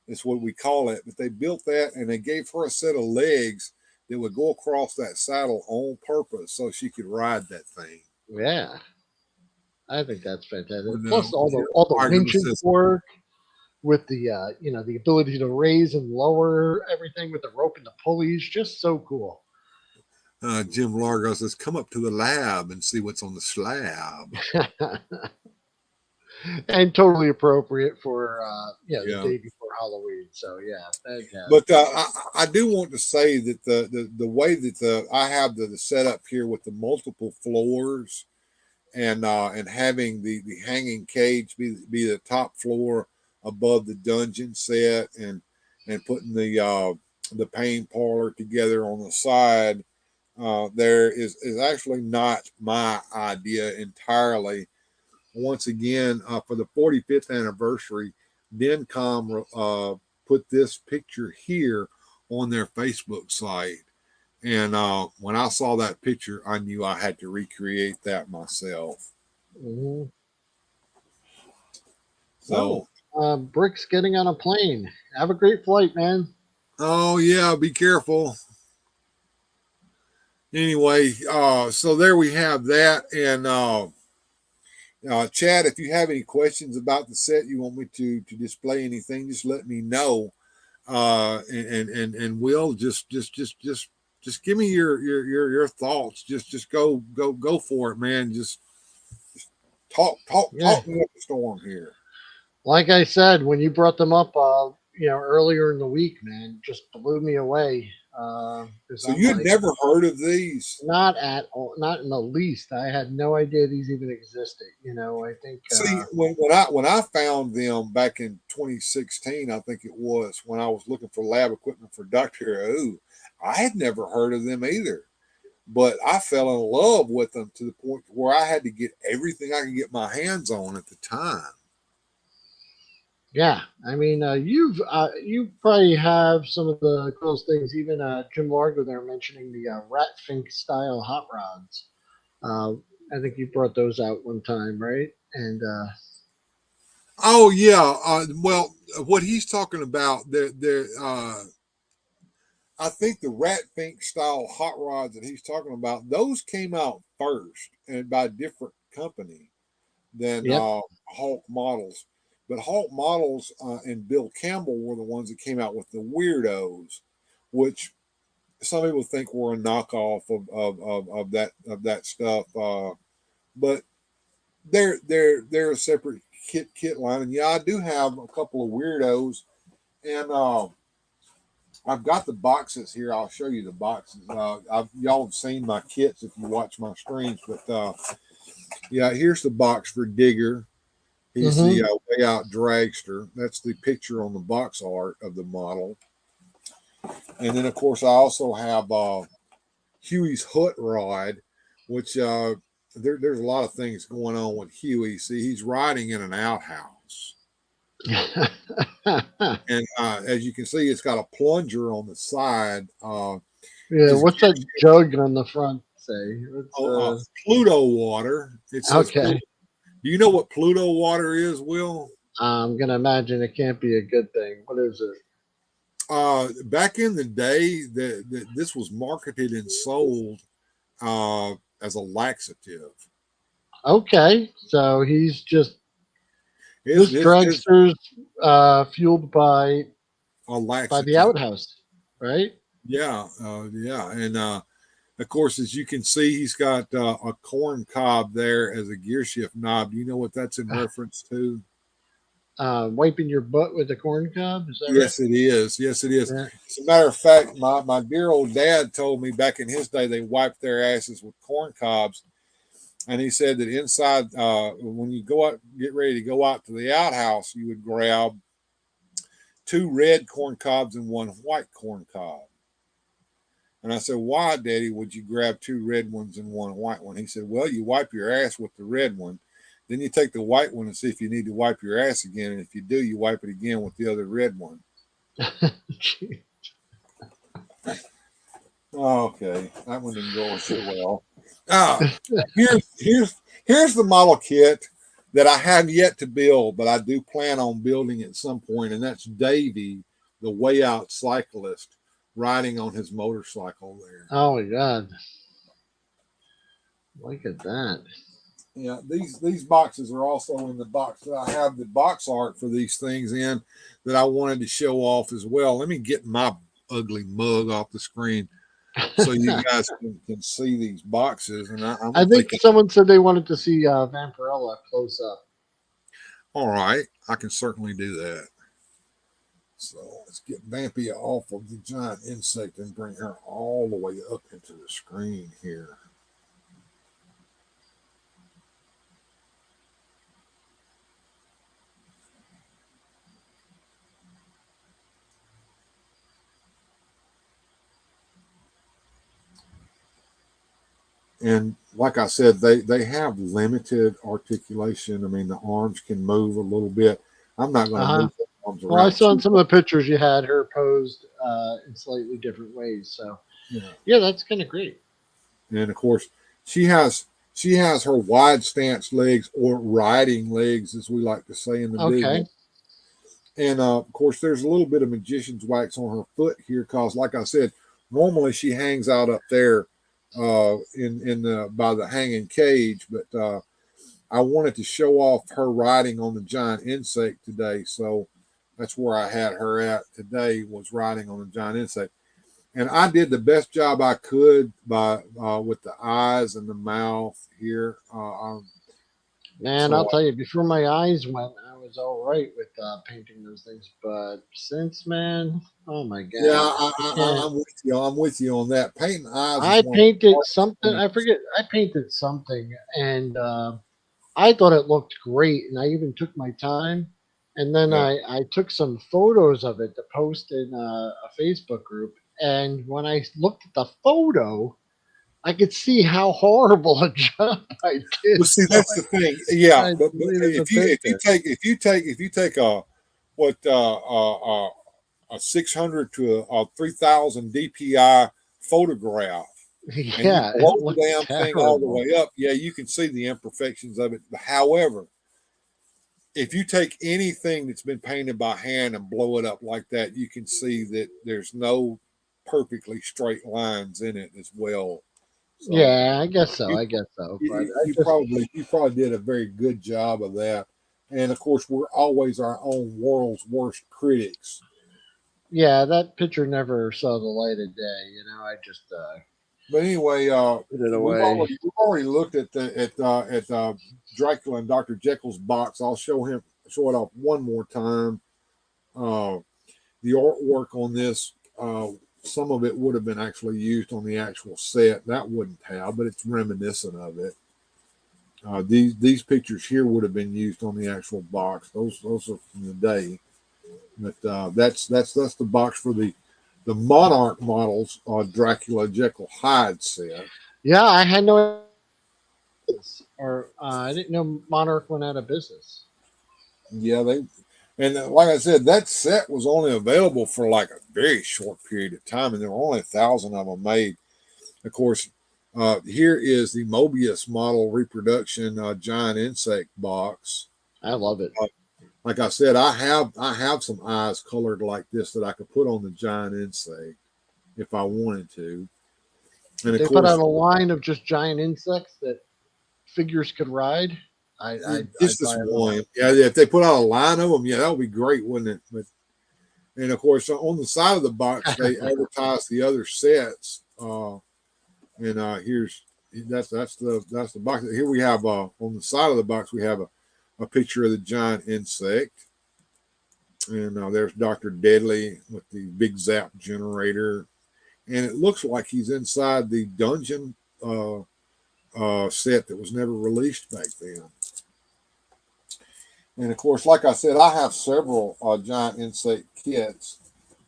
is what we call it. But they built that, and they gave her a set of legs that would go across that saddle on purpose so she could ride that thing. Yeah, I think that's fantastic. When Plus your all the argument winches says, work with the you know, the ability to raise and lower everything with the rope and the pulleys, just so cool. Jim Largo says, "Come up to the lab and see what's on the slab." And totally appropriate for yeah, the Yeah. day before Halloween. So yeah, But fantastic. I do want to say that the way that I have the setup here with the multiple floors and having the hanging cage be the top floor above the dungeon set and putting the pain parlor together on the side, there is actually not my idea entirely. Once again, for the 45th anniversary, Dencom put this picture here on their Facebook site. And when I saw that picture, I knew I had to recreate that myself. Mhm. So, Brick's getting on a plane. Have a great flight, man. oh yeah, be careful. Anyway, so there we have that. And Chad, if you have any questions about the set, you want me to display anything, just let me know. And Will, just give me your thoughts. Just go for it, man. Just Yeah, talk me up the storm here. like I said, when you brought them up, you know, earlier in the week, man, just blew me away. Because So I'm you had like, never heard of these? not at all, not in the least. I had no idea these even existed. You know, I think, See, when I found them back in 2016, I think it was when I was looking for lab equipment for Dr. Who, I had never heard of them either. But I fell in love with them to the point where I had to get everything I could get my hands on at the time. yeah, I mean, you probably have some of the coolest things. Even Jim Largo there mentioning the Rat Fink style hot rods. Uh, I think you brought those out one time, right? And Oh yeah, well, what he's talking about, I think the Rat Fink style hot rods that he's talking about, those came out first and by a different company than yep, Hulk models. But Hulk models and Bill Campbell were the ones that came out with the weirdos, which some people think were a knockoff of that stuff. But they're a separate kit line. And yeah, I do have a couple of weirdos, and I've got the boxes here. I'll show you the boxes. Y'all have seen my kits if you watch my streams, but yeah, here's the box for Digger. He's the mm-hmm. way out dragster. That's the picture on the box art of the model. And then, of course, I also have Huey's Hut Rod, which there's a lot of things going on with Huey. See, he's riding in an outhouse. And as you can see, it's got a plunger on the side. Yeah, His what's that jug on the front say? Let's, Pluto water. It says okay. Pluto. Do you know what Pluto water is, Will? I'm gonna imagine it can't be a good thing. What is it? Back in the day, this was marketed and sold as a laxative. Okay, so he's just It's, this it's, it's dragster's fueled a by the laxative. outhouse, right? Yeah, yeah, and of course, as you can see, he's got a corn cob there as a gear shift knob. Do you know what that's in reference to? Wiping your butt with a corn cob, is that right? Yes, it is. Yes, it is. Yeah. As a matter of fact, my dear old dad told me back in his day they wiped their asses with corn cobs, and he said that inside when you go out, get ready to go out to the outhouse, you would grab 2 red corn cobs and 1 white corn cob. And I said, "Why, Daddy, would you grab 2 red ones and 1 white one?" He said, "Well, you wipe your ass with the red one. Then you take the white one and see if you need to wipe your ass again. And if you do, you wipe it again with the other red one." Okay, that one didn't go so well. Here's the model kit that I have yet to build, but I do plan on building at some point, and that's Davy, the way out cyclist, riding on his motorcycle there. Oh my god! Look at that. Yeah, these boxes are also in the box that I have the box art for these things in that I wanted to show off as well. Let me get my ugly mug off the screen so you guys can see these boxes. And I think someone said they wanted to see Vampirella close up. All right, I can certainly do that. So let's get Vampy off of the giant insect and bring her all the way up into the screen here. And like I said, they have limited articulation. I mean, the arms can move a little bit. I'm not going to move the arms around. Well, I saw in some of the pictures you had her posed in slightly different ways. So, yeah, that's kind of great. And of course, she has her wide stance legs, or riding legs, as we like to say in the business. And of course, there's a little bit of magician's wax on her foot here, because, like I said, normally she hangs out up there in the by the hanging cage, but I wanted to show off her riding on the giant insect today, so that's where I had her at today, was riding on the giant insect. And I did the best job I could by with the eyes and the mouth here. Man, I'll tell you, before my eyes went, I was all right with painting those things. But since, man, oh my god! Yeah, I'm with you. I'm with you on that. Painting eyes. I painted something. I forget. I painted something, and I thought it looked great, and I even took my time. And then I took some photos of it to post in a Facebook group. And when I looked at the photo, I could see how horrible a job I did. Well, see, that's the thing. Yeah, but if you take a 600 to a 3000 DPI photograph, yeah, and you blow the damn thing all the way up, yeah, you can see the imperfections of it. However, if you take anything that's been painted by hand and blow it up like that, you can see that there's no perfectly straight lines in it as well. So yeah, I guess so. But you probably did a very good job of that. And of course, we're always our own world's worst critics. Yeah, that picture never saw the light of day. You know, I just. But anyway, put it away. We've already looked at Dracula and Dr. Jekyll's box. I'll show it off one more time. The artwork on this, some of it would have been actually used on the actual set. That wouldn't have, but it's reminiscent of it. These pictures here would have been used on the actual box. Those are from the day. But that's the box for the Monarch models Dracula Jekyll Hyde set. Yeah, I had no, or I didn't know Monarch went out of business. Yeah, and like I said, that set was only available for like a very short period of time, and there were only 1,000 of them made. Of course, Here is the Mobius model reproduction giant insect box. I love it. Like I said, I have some eyes colored like this that I could put on the giant insect if I wanted to. And of They put course, out a line of just giant insects that figures could ride. just I'd this buy it all. one. Yeah, if they put out a line of them, yeah, that would be great, wouldn't it? But and of course, on the side of the box, they advertise the other sets. And here's that's the box. Here we have on the side of the box we have a picture of the giant insect, and there's Dr. Deadly with the big zap generator, and it looks like he's inside the dungeon set that was never released back then. And of course, like I said, I have several giant insect kits.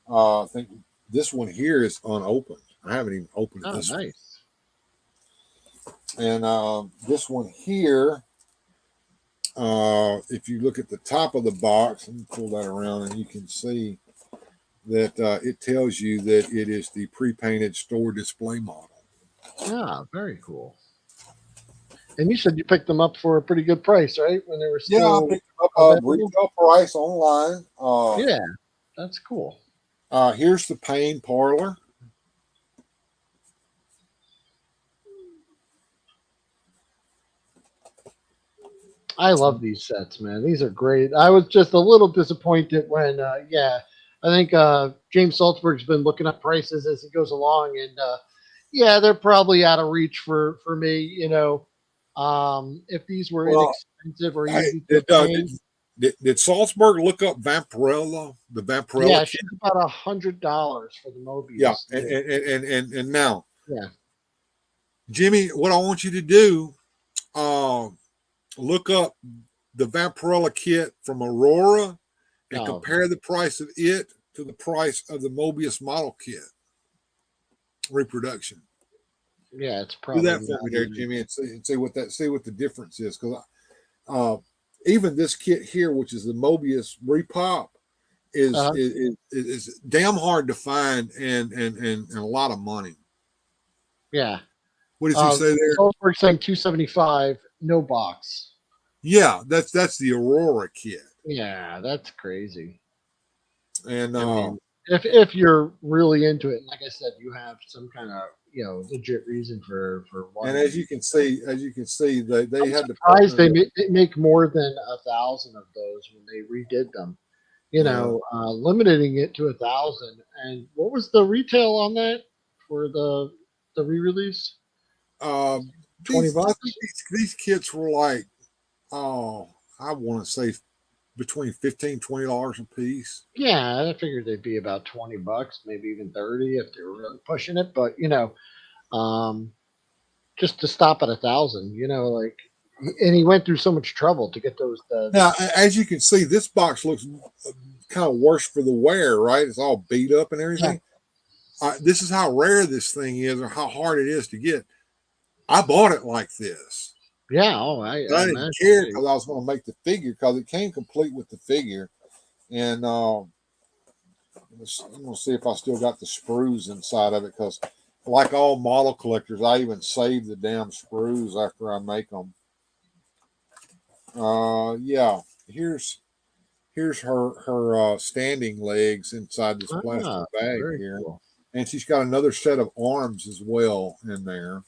I think this one here is unopened. I haven't even opened Oh, this one. nice. And this one here, if you look at the top of the box, let me pull that around and you can see that it tells you that it is the pre-painted store display model. Ah, very cool. And you said you picked them up for a pretty good price, right? When they were still I picked up a retail price online. Yeah, that's cool. Here's the pain parlor. I love these sets, man. These are great. I was just a little disappointed when, I think James Salzberg's been looking up prices as he goes along, and they're probably out of reach for me. If these were inexpensive or easy to obtain. Did Salzberg look up Vampirella, the Vampirella? Yeah, she's about $100 for the Mobius. Yeah, and now, yeah, Jimmy, what I want you to do, look up the Vampirella kit from Aurora and compare the price of it to the price of the Mobius model kit reproduction. Yeah, it's probably do that for me there, Jimmy, and see what the difference is. Because even this kit here, which is the Mobius repop, is damn hard to find and a lot of money. Yeah. What did you say there? Salzberg saying $275, no box. Yeah, that's the Aurora kit. Yeah, that's crazy. And I mean, if you're really into it, like I said, you have some kind of legit reason for one. And as you can see, they had surprised they make more than 1,000 of those when they redid them. Limiting it to 1,000. And what was the retail on that for the re-release? $20. These kits were like, I want to say between $15-$20 a piece. Yeah, I figured they'd be about $20, maybe even 30 if they were really pushing it. But just to stop at 1,000, and he went through so much trouble to get those. Now, as you can see, this box looks kind of worse for the wear, right? It's all beat up and everything. Yeah. This is how rare this thing is, or how hard it is to get. I bought it like this. Yeah, I didn't care because I was going to make the figure because it came complete with the figure. And I'm going to see if I still got the sprues inside of it because, like all model collectors, I even save the damn sprues after I make them. Yeah, here's her standing legs inside this plastic bag here, cool. And she's got another set of arms as well in there.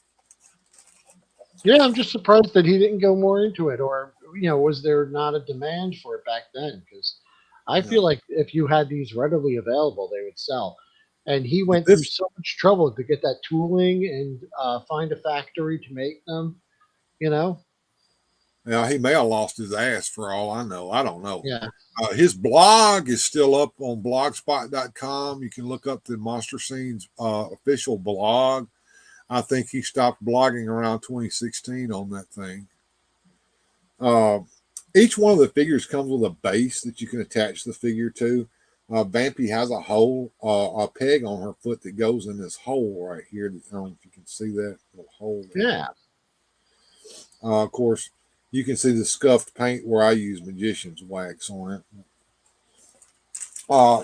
Yeah, I'm just surprised that he didn't go more into it, or was there not a demand for it back then? Because I feel like if you had these readily available, they would sell. And he went through so much trouble to get that tooling and find a factory to make them. Yeah, he may have lost his ass for all I know. I don't know. Yeah. His blog is still up on blogspot.com. You can look up the Monster Scenes official blog. I think he stopped blogging around 2016 on that thing. Each one of the figures comes with a base that you can attach the figure to. Vampy has a hole, a peg on her foot that goes in this hole right here. I don't know if you can see that little hole there. Yeah. Of course, you can see the scuffed paint where I use magician's wax on it.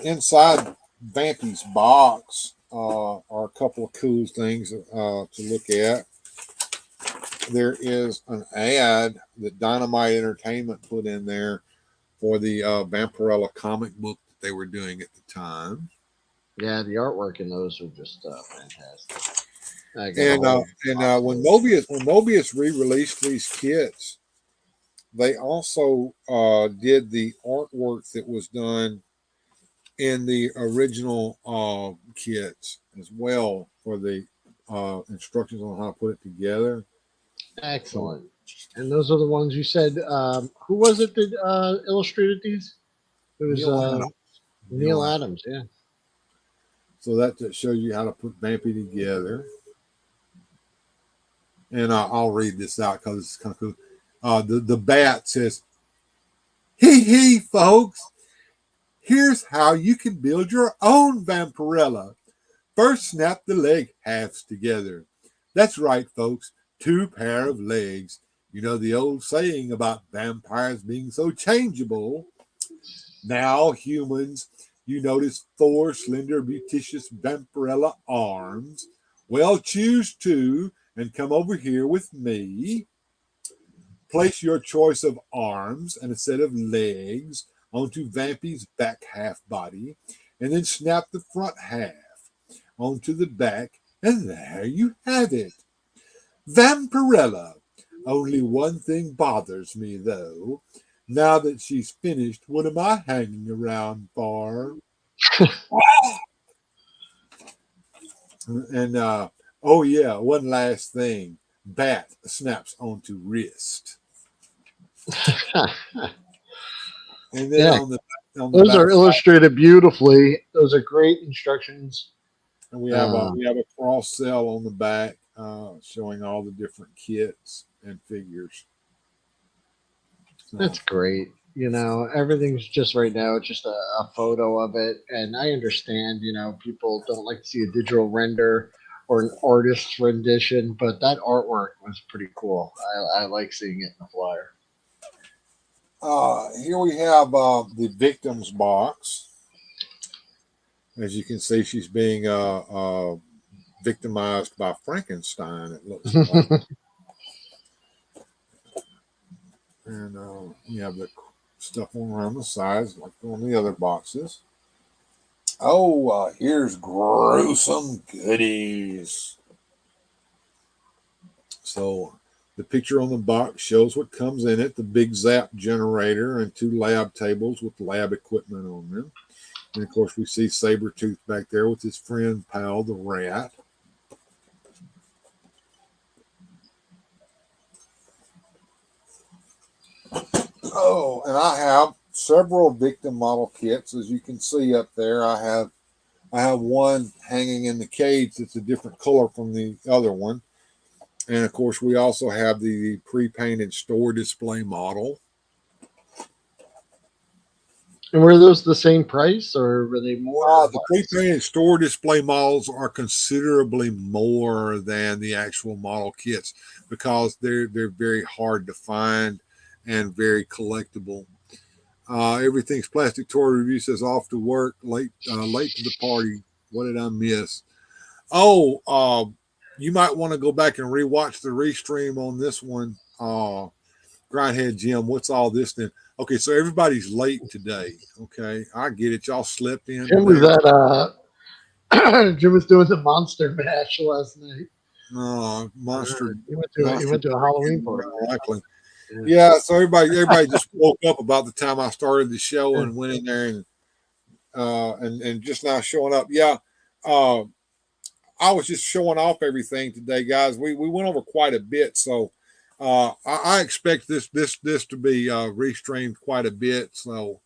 Inside Vampy's box are a couple of cool things to look at. there is an ad that Dynamite Entertainment put in there for the Vampirella comic book that they were doing at the time. Yeah, the artwork in those are just fantastic. I got a And whole when Mobius re-released these kits, they also did the artwork that was done in the original kits as well for the instructions on how to put it together. So, excellent. And those are the ones you said. Who was it that illustrated these? It was Neil Adams. Neil Adams. Yeah. So that shows you how to put Vampy together. And I'll read this out because it's kind of cool. The bat says, "Hee hee, folks. Here's how you can build your own Vampirella. First, snap the leg halves together. That's right, folks. 2 pair of legs. You know the old saying about vampires being so changeable. Now, humans, you notice 4 slender, beauticious Vampirella arms. Well, choose 2 and come over here with me. Place your choice of arms and a set of legs onto Vampy's back half body, and then snap the front half onto the back, and there you have it. Vampirella. Only one thing bothers me, though. Now that she's finished, what am I hanging around for?" And oh yeah, one last thing. Bat snaps onto wrist. And then Yeah, on the those back are illustrated beautifully. Those are great instructions. and we have a cross cell on the back showing all the different kits and figures. So, That's great. You know, everything's just right now. It's just a photo of it, and I understand. You know, people don't like to see a digital render or an artist's rendition, but that artwork was pretty cool. I like seeing it in the flyer. here we have the victim's box. As you can see, she's being victimized by Frankenstein, it looks like. And you have the stuff on around the sides, like on the other boxes. Oh, here's gruesome goodies. So the picture on the box shows what comes in it: the big zap generator and 2 lab tables with lab equipment on them. And of course, we see Sabretooth back there with his friend pal, the rat. Oh, and I have several victim model kits, as you can see up there. I have one hanging in the cage that's a different color from the other one. And of course, we also have the pre-painted store display model. And were those the same price, or were they more? The pre-painted store display models are considerably more than the actual model kits because they're very hard to find and very collectible. Everything's Plastic Toy Review says off to work, late to the party. What did I miss? Oh, you might want to go back and rewatch the restream on this one. Grindhead Jim, what's all this then? Okay, so everybody's late today. Okay, I get it. Y'all slept in. Jim was at Jim was doing the Monster Mash last night. Monster. You went to a Halloween party. Likely. Yeah, so everybody just woke up about the time I started the show and went in there and just now showing up. Yeah, I was just showing off everything today, guys. We went over quite a bit, so I expect this to be restreamed quite a bit. So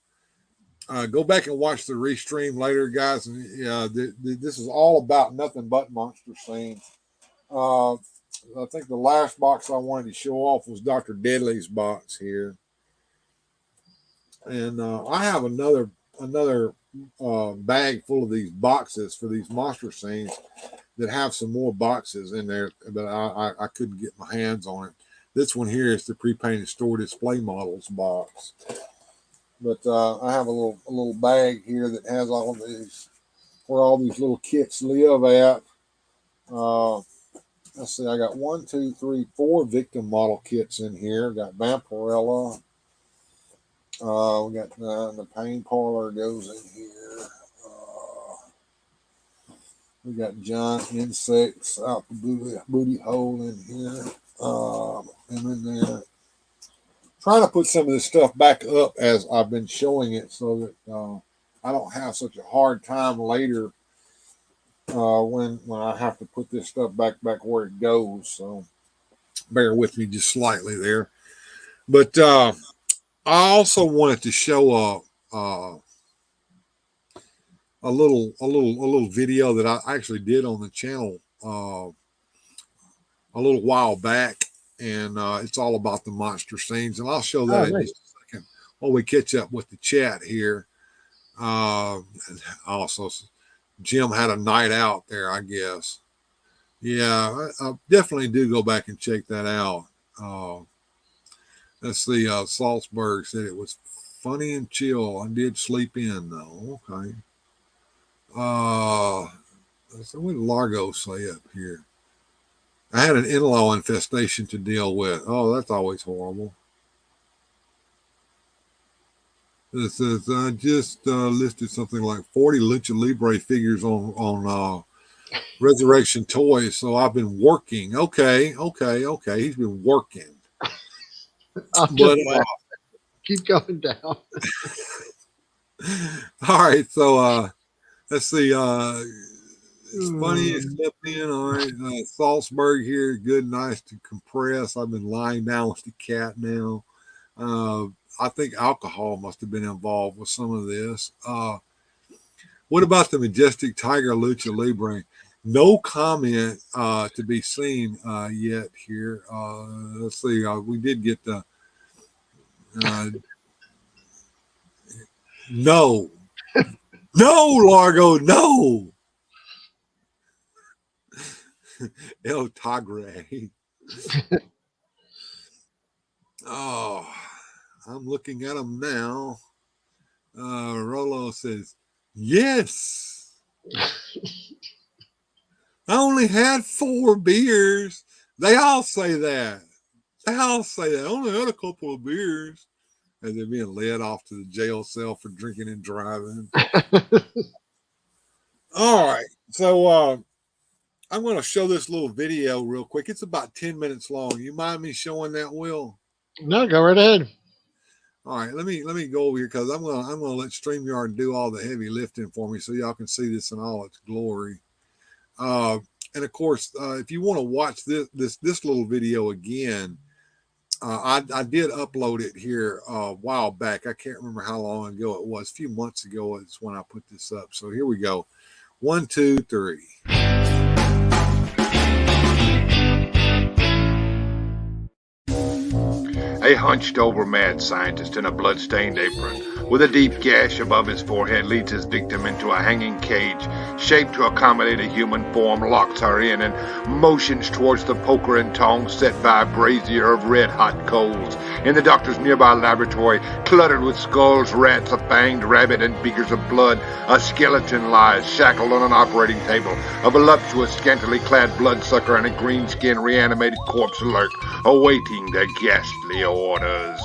go back and watch the restream later, guys. And this is all about nothing but monster scenes. I think the last box I wanted to show off was Dr. Deadly's box here. And I have another bag full of these boxes for these monster scenes that have some more boxes in there, but I couldn't get my hands on it. This one here is the pre-painted store display models box. But I have a little bag here that has all of these, where all these little kits live at. let's see, I got 1, 2, 3, 4 victim model kits in here. Got Vampirella. We got the pain parlor goes in here. We got giant insects out the booty hole in here. And in there. Trying to put some of this stuff back up as I've been showing it so that I don't have such a hard time later when I have to put this stuff back where it goes. So bear with me just slightly there. But I also wanted to show a little video that I actually did on the channel a little while back, and it's all about the monster scenes, and I'll show that in just a second while we catch up with the chat here. Also, Jim had a night out there, I guess. Yeah, I definitely do go back and check that out. Let's see. Salzburg said it was funny and chill. I did sleep in though. Okay. So what did Largo say up here? I had an in-law infestation to deal with. Oh, that's always horrible. It says I just listed something like 40 Lucha Libre figures on Resurrection Toys. So I've been working. Okay. He's been working. But keep going down. All right. So let's see. It's funny. It's slept in. All right. Salzburg here. Good, nice to compress. I've been lying down with the cat now. I think alcohol must have been involved with some of this. What about the Majestic Tiger Lucha Libre? No comment to be seen yet here. Let's see. We did get the no, Largo, no. El Tagre. Oh, I'm looking at them now. Rolo says, yes. I only had 4 beers. They all say that. I only had a couple of beers. And they're being led off to the jail cell for drinking and driving. All right. So I'm going to show this little video real quick. It's about 10 minutes long. You mind me showing that, Will? No, go right ahead. All right, let me go over here because I'm gonna let StreamYard do all the heavy lifting for me so y'all can see this in all its glory. And of course, if you want to watch this little video again, I did upload it here a while back. I can't remember how long ago it was. A few months ago is when I put this up. So here we go. 1, 2, 3. A hunched-over mad scientist in a blood-stained apron with a deep gash above his forehead leads his victim into a hanging cage shaped to accommodate a human form, locks her in, and motions towards the poker and tongs set by a brazier of red-hot coals. In the doctor's nearby laboratory, cluttered with skulls, rats, a fanged rabbit, and beakers of blood, a skeleton lies shackled on an operating table. A voluptuous, scantily clad bloodsucker and a green-skinned reanimated corpse lurk, awaiting their ghastly orders.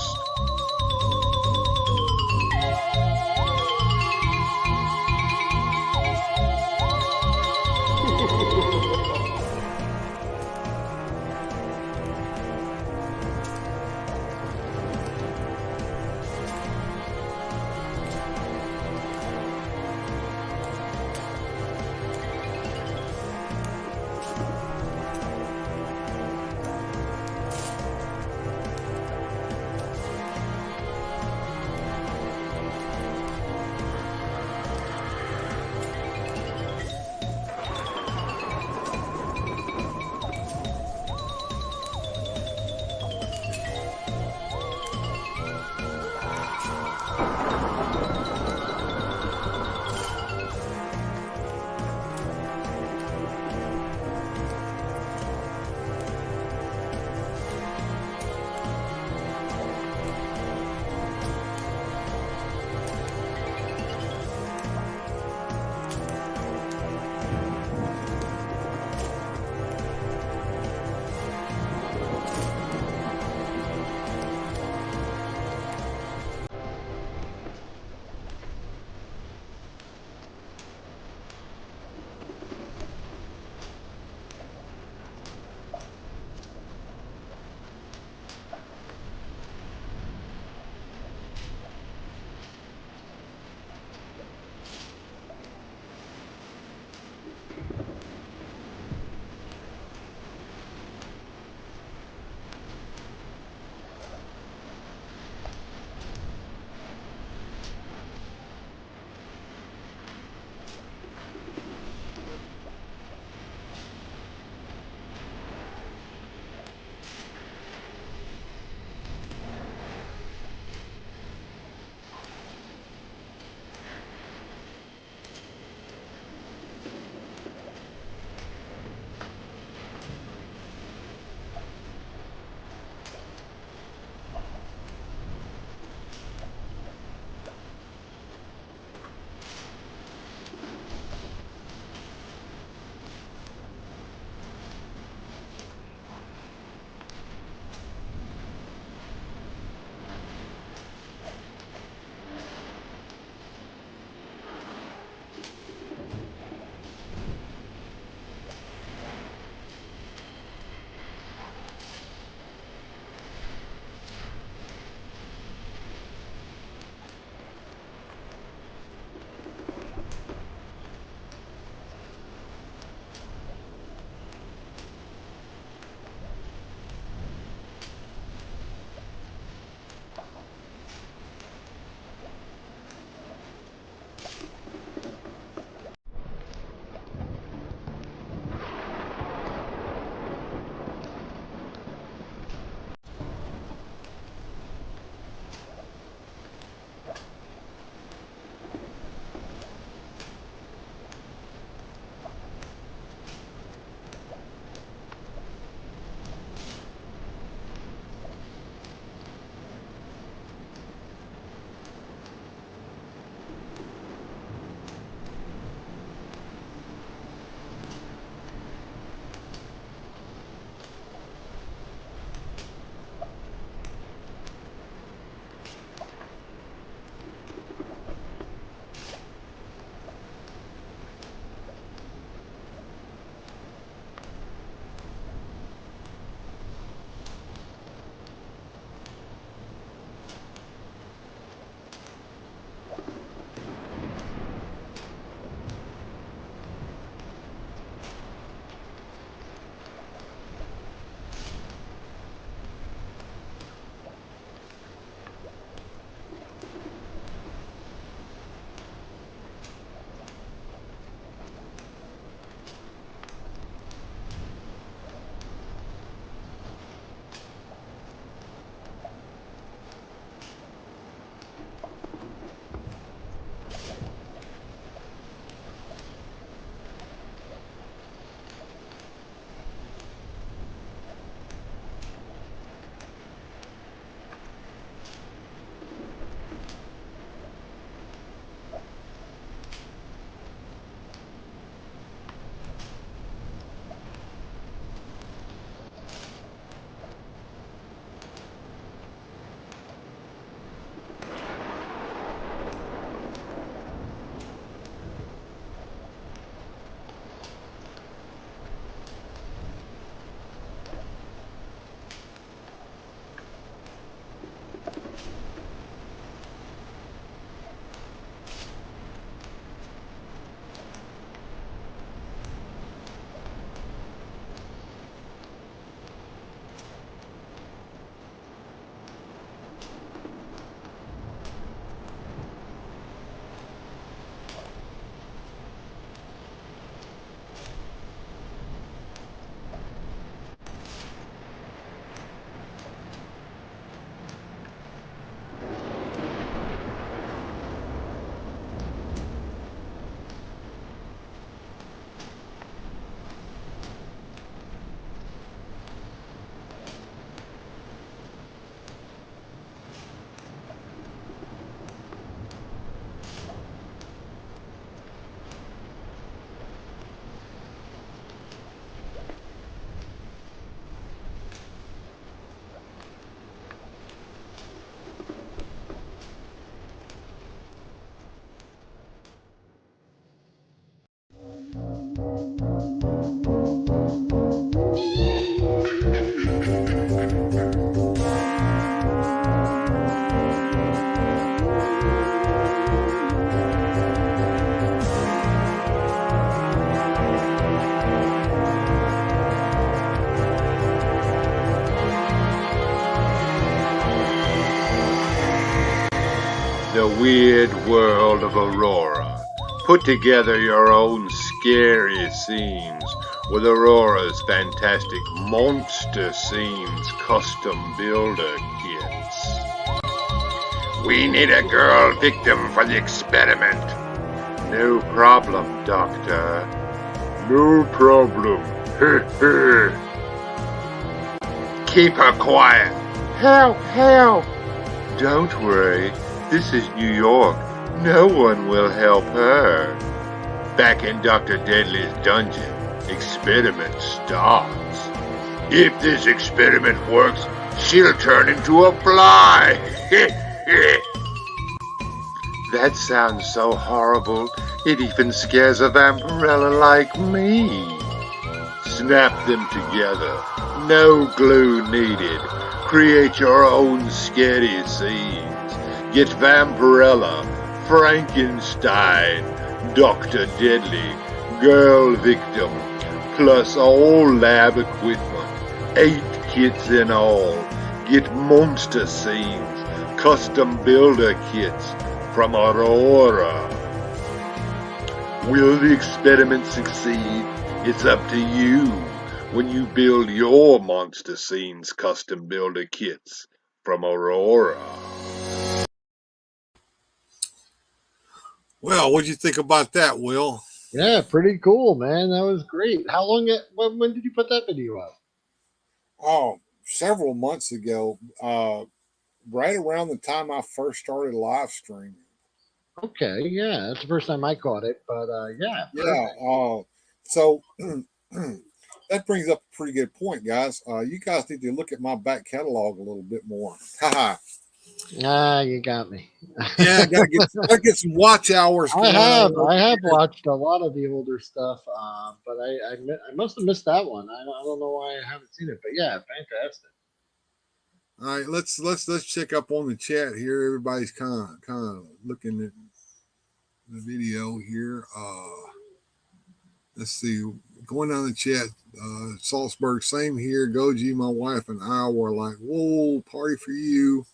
the weird world of Aurora. Put together your own scary scenes with Aurora's fantastic monster scenes custom builder kits. We need a girl victim for the experiment. No problem, Doctor. No problem. Keep her quiet. Help, help. Don't worry. This is New York. No one will help her. Back in Dr. Deadly's dungeon, experiment starts. If this experiment works, she'll turn into a fly. That sounds so horrible, it even scares a vampirella like me. Snap them together. No glue needed. Create your own scary scenes. Get Vampirella, Frankenstein, Dr. Deadly, Girl Victim, plus all lab equipment. 8 kits in all. Get monster scenes, custom builder kits from Aurora. Will the experiment succeed? It's up to you when you build your monster scenes custom builder kits from Aurora. Well, what'd you think about that, Will? Yeah, pretty cool, man. That was great. How long? When did you put that video up? Oh, several months ago, right around the time I first started live streaming. Okay, yeah, that's the first time I caught it, but yeah, Yeah. So that brings up a pretty good point, guys. You guys need to look at my back catalog a little bit more. Haha. You got me. Yeah, gotta get some watch hours. I have watched a lot of the older stuff, but I must have missed that one. I don't know why I haven't seen it, but yeah, fantastic. All right, let's check up on the chat here. Everybody's kind of looking at the video here. Let's see, going down the chat. Salzburg, same here. Goji, my wife, and I were like, "Whoa, party for you!"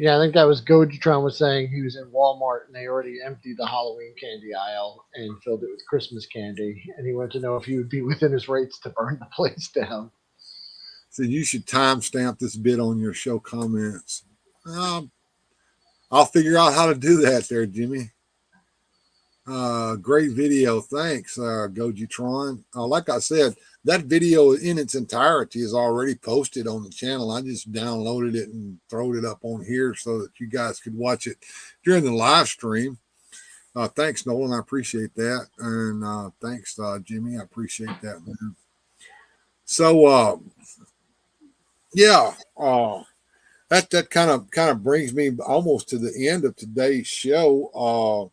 Yeah, I think that was Gojitron was saying he was in Walmart and they already emptied the Halloween candy aisle and filled it with Christmas candy, and he wanted to know if he would be within his rights to burn the place down. So you should timestamp this bit on your show comments. I'll figure out how to do that there, Jimmy. Great video. Thanks, Gojitron. Like I said, that video in its entirety is already posted on the channel. I just downloaded it and throwed it up on here so that you guys could watch it during the live stream. Thanks, Nolan. I appreciate that. And thanks, Jimmy. I appreciate that, man. So, yeah, that kind of brings me almost to the end of today's show.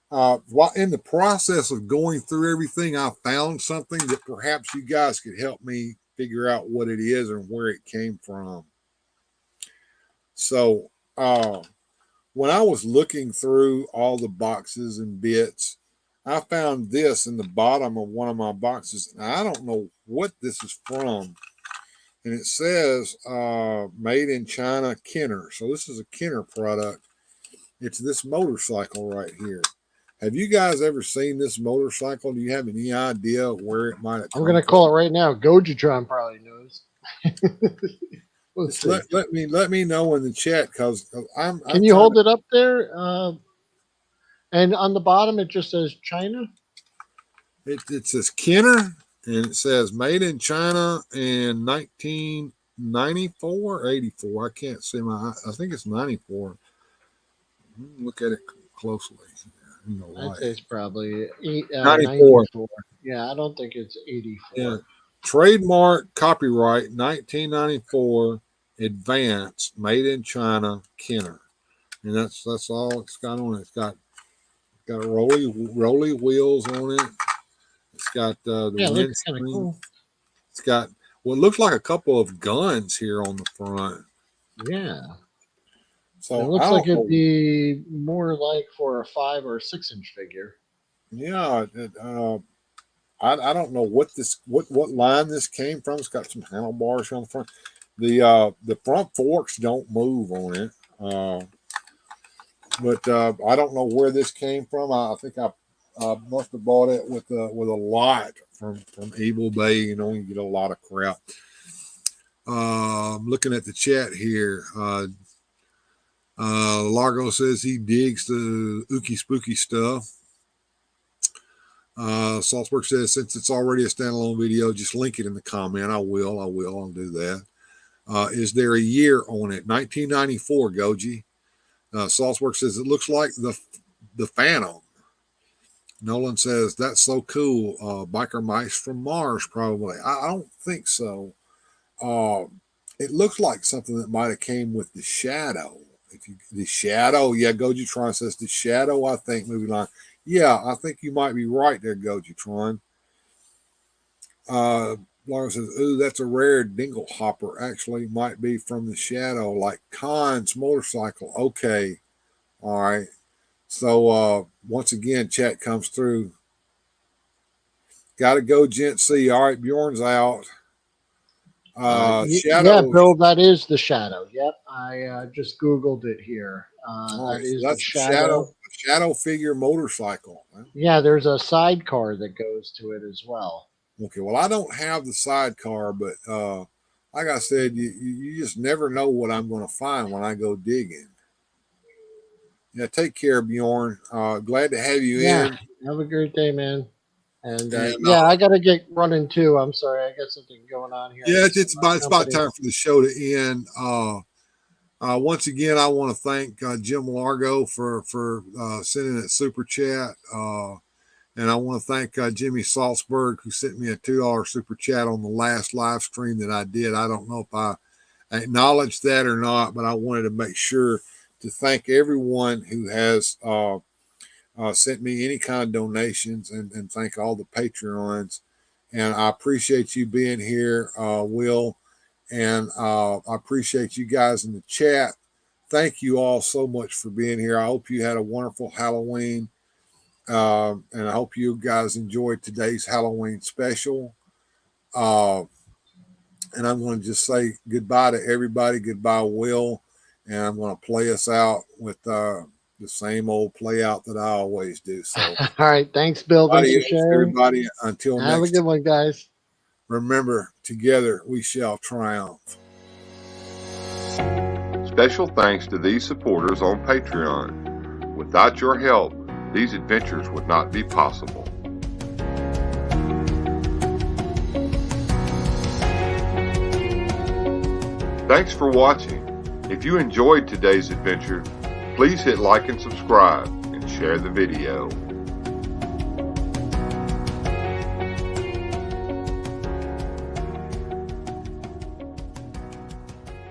While in the process of going through everything, I found something that perhaps you guys could help me figure out what it is and where it came from. So, when I was looking through all the boxes and bits, I found this in the bottom of one of my boxes. And I don't know what this is from. And it says made in China, Kenner. So this is a Kenner product. It's this motorcycle right here. Have you guys ever seen this motorcycle? Do you have any idea where it might have come I'm going to call it right now. Gojitron probably knows. Let me know in the chat, because I'm Can you hold it up there? And on the bottom it just says China. It says Kenner, and it says made in China in 1994 or 84. I can't see I think it's 94. Look at it closely. I'd say it's probably 94. Yeah, I don't think it's 84. Yeah. Trademark, copyright 1994, advanced, made in China, Kenner, and that's all it's got on it. It's got rolly wheels on it. It's got the windscreen. Cool. It's got what looks like a couple of guns here on the front. Yeah. So it looks like it'd be more like for a 5 or 6 inch figure. Yeah. I don't know what line this came from. It's got some handlebars on the front. The front forks don't move on it. But I don't know where this came from. I think I must have bought it with a lot from Evil Bay. You know, you get a lot of crap. I'm looking at the chat here. Largo says he digs the ooky spooky stuff. Salzburg says, since it's already a standalone video, just link it in the comment. I'll do that. Is there a year on it? 1994, Goji. Salzburg says, it looks like the Phantom. Nolan says, that's so cool. Biker mice from Mars, probably. I don't think so. It looks like something that might have came with the Shadow. The Shadow, yeah, Gojitron says the Shadow, I think, movie line. Yeah, I think you might be right there, Gojitron. Laura says, ooh, that's a rare dingle hopper. Actually, might be from the Shadow, like Khan's motorcycle. Okay. All right. So, once again, chat comes through. Got to go, Gent C. All right, Bjorn's out. Yeah, Shadow. Bill, that is the Shadow. Yep, I just Googled it here. Right, that is so that's the Shadow. Shadow figure motorcycle. Yeah, there's a sidecar that goes to it as well. Okay, well, I don't have the sidecar, but like I said, you just never know what I'm going to find when I go digging. Yeah, take care, Bjorn. Glad to have you in. Have a great day, man. And yeah, I got to get running too. I'm sorry, I got something going on here. Yeah, it's about time for the show to end. Once again, I want to thank Jim Largo for sending that super chat. And I want to thank Jimmy Salzberg, who sent me a $2 super chat on the last live stream that I did. I don't know if I acknowledged that or not, but I wanted to make sure to thank everyone who has sent me any kind of donations, and thank all the Patreons. And I appreciate you being here, Will. And I appreciate you guys in the chat. Thank you all so much for being here. I hope you had a wonderful Halloween. And I hope you guys enjoyed today's Halloween special. And I'm going to just say goodbye to everybody. Goodbye, Will. And I'm going to play us out with the same old play out that I always do. So, all right. Thanks, Bill. Thanks for sharing. Everybody, until next time. Have a good one, guys. Remember, together we shall triumph. Special thanks to these supporters on Patreon. Without your help, these adventures would not be possible. Thanks for watching. If you enjoyed today's adventure, please hit like and subscribe and share the video.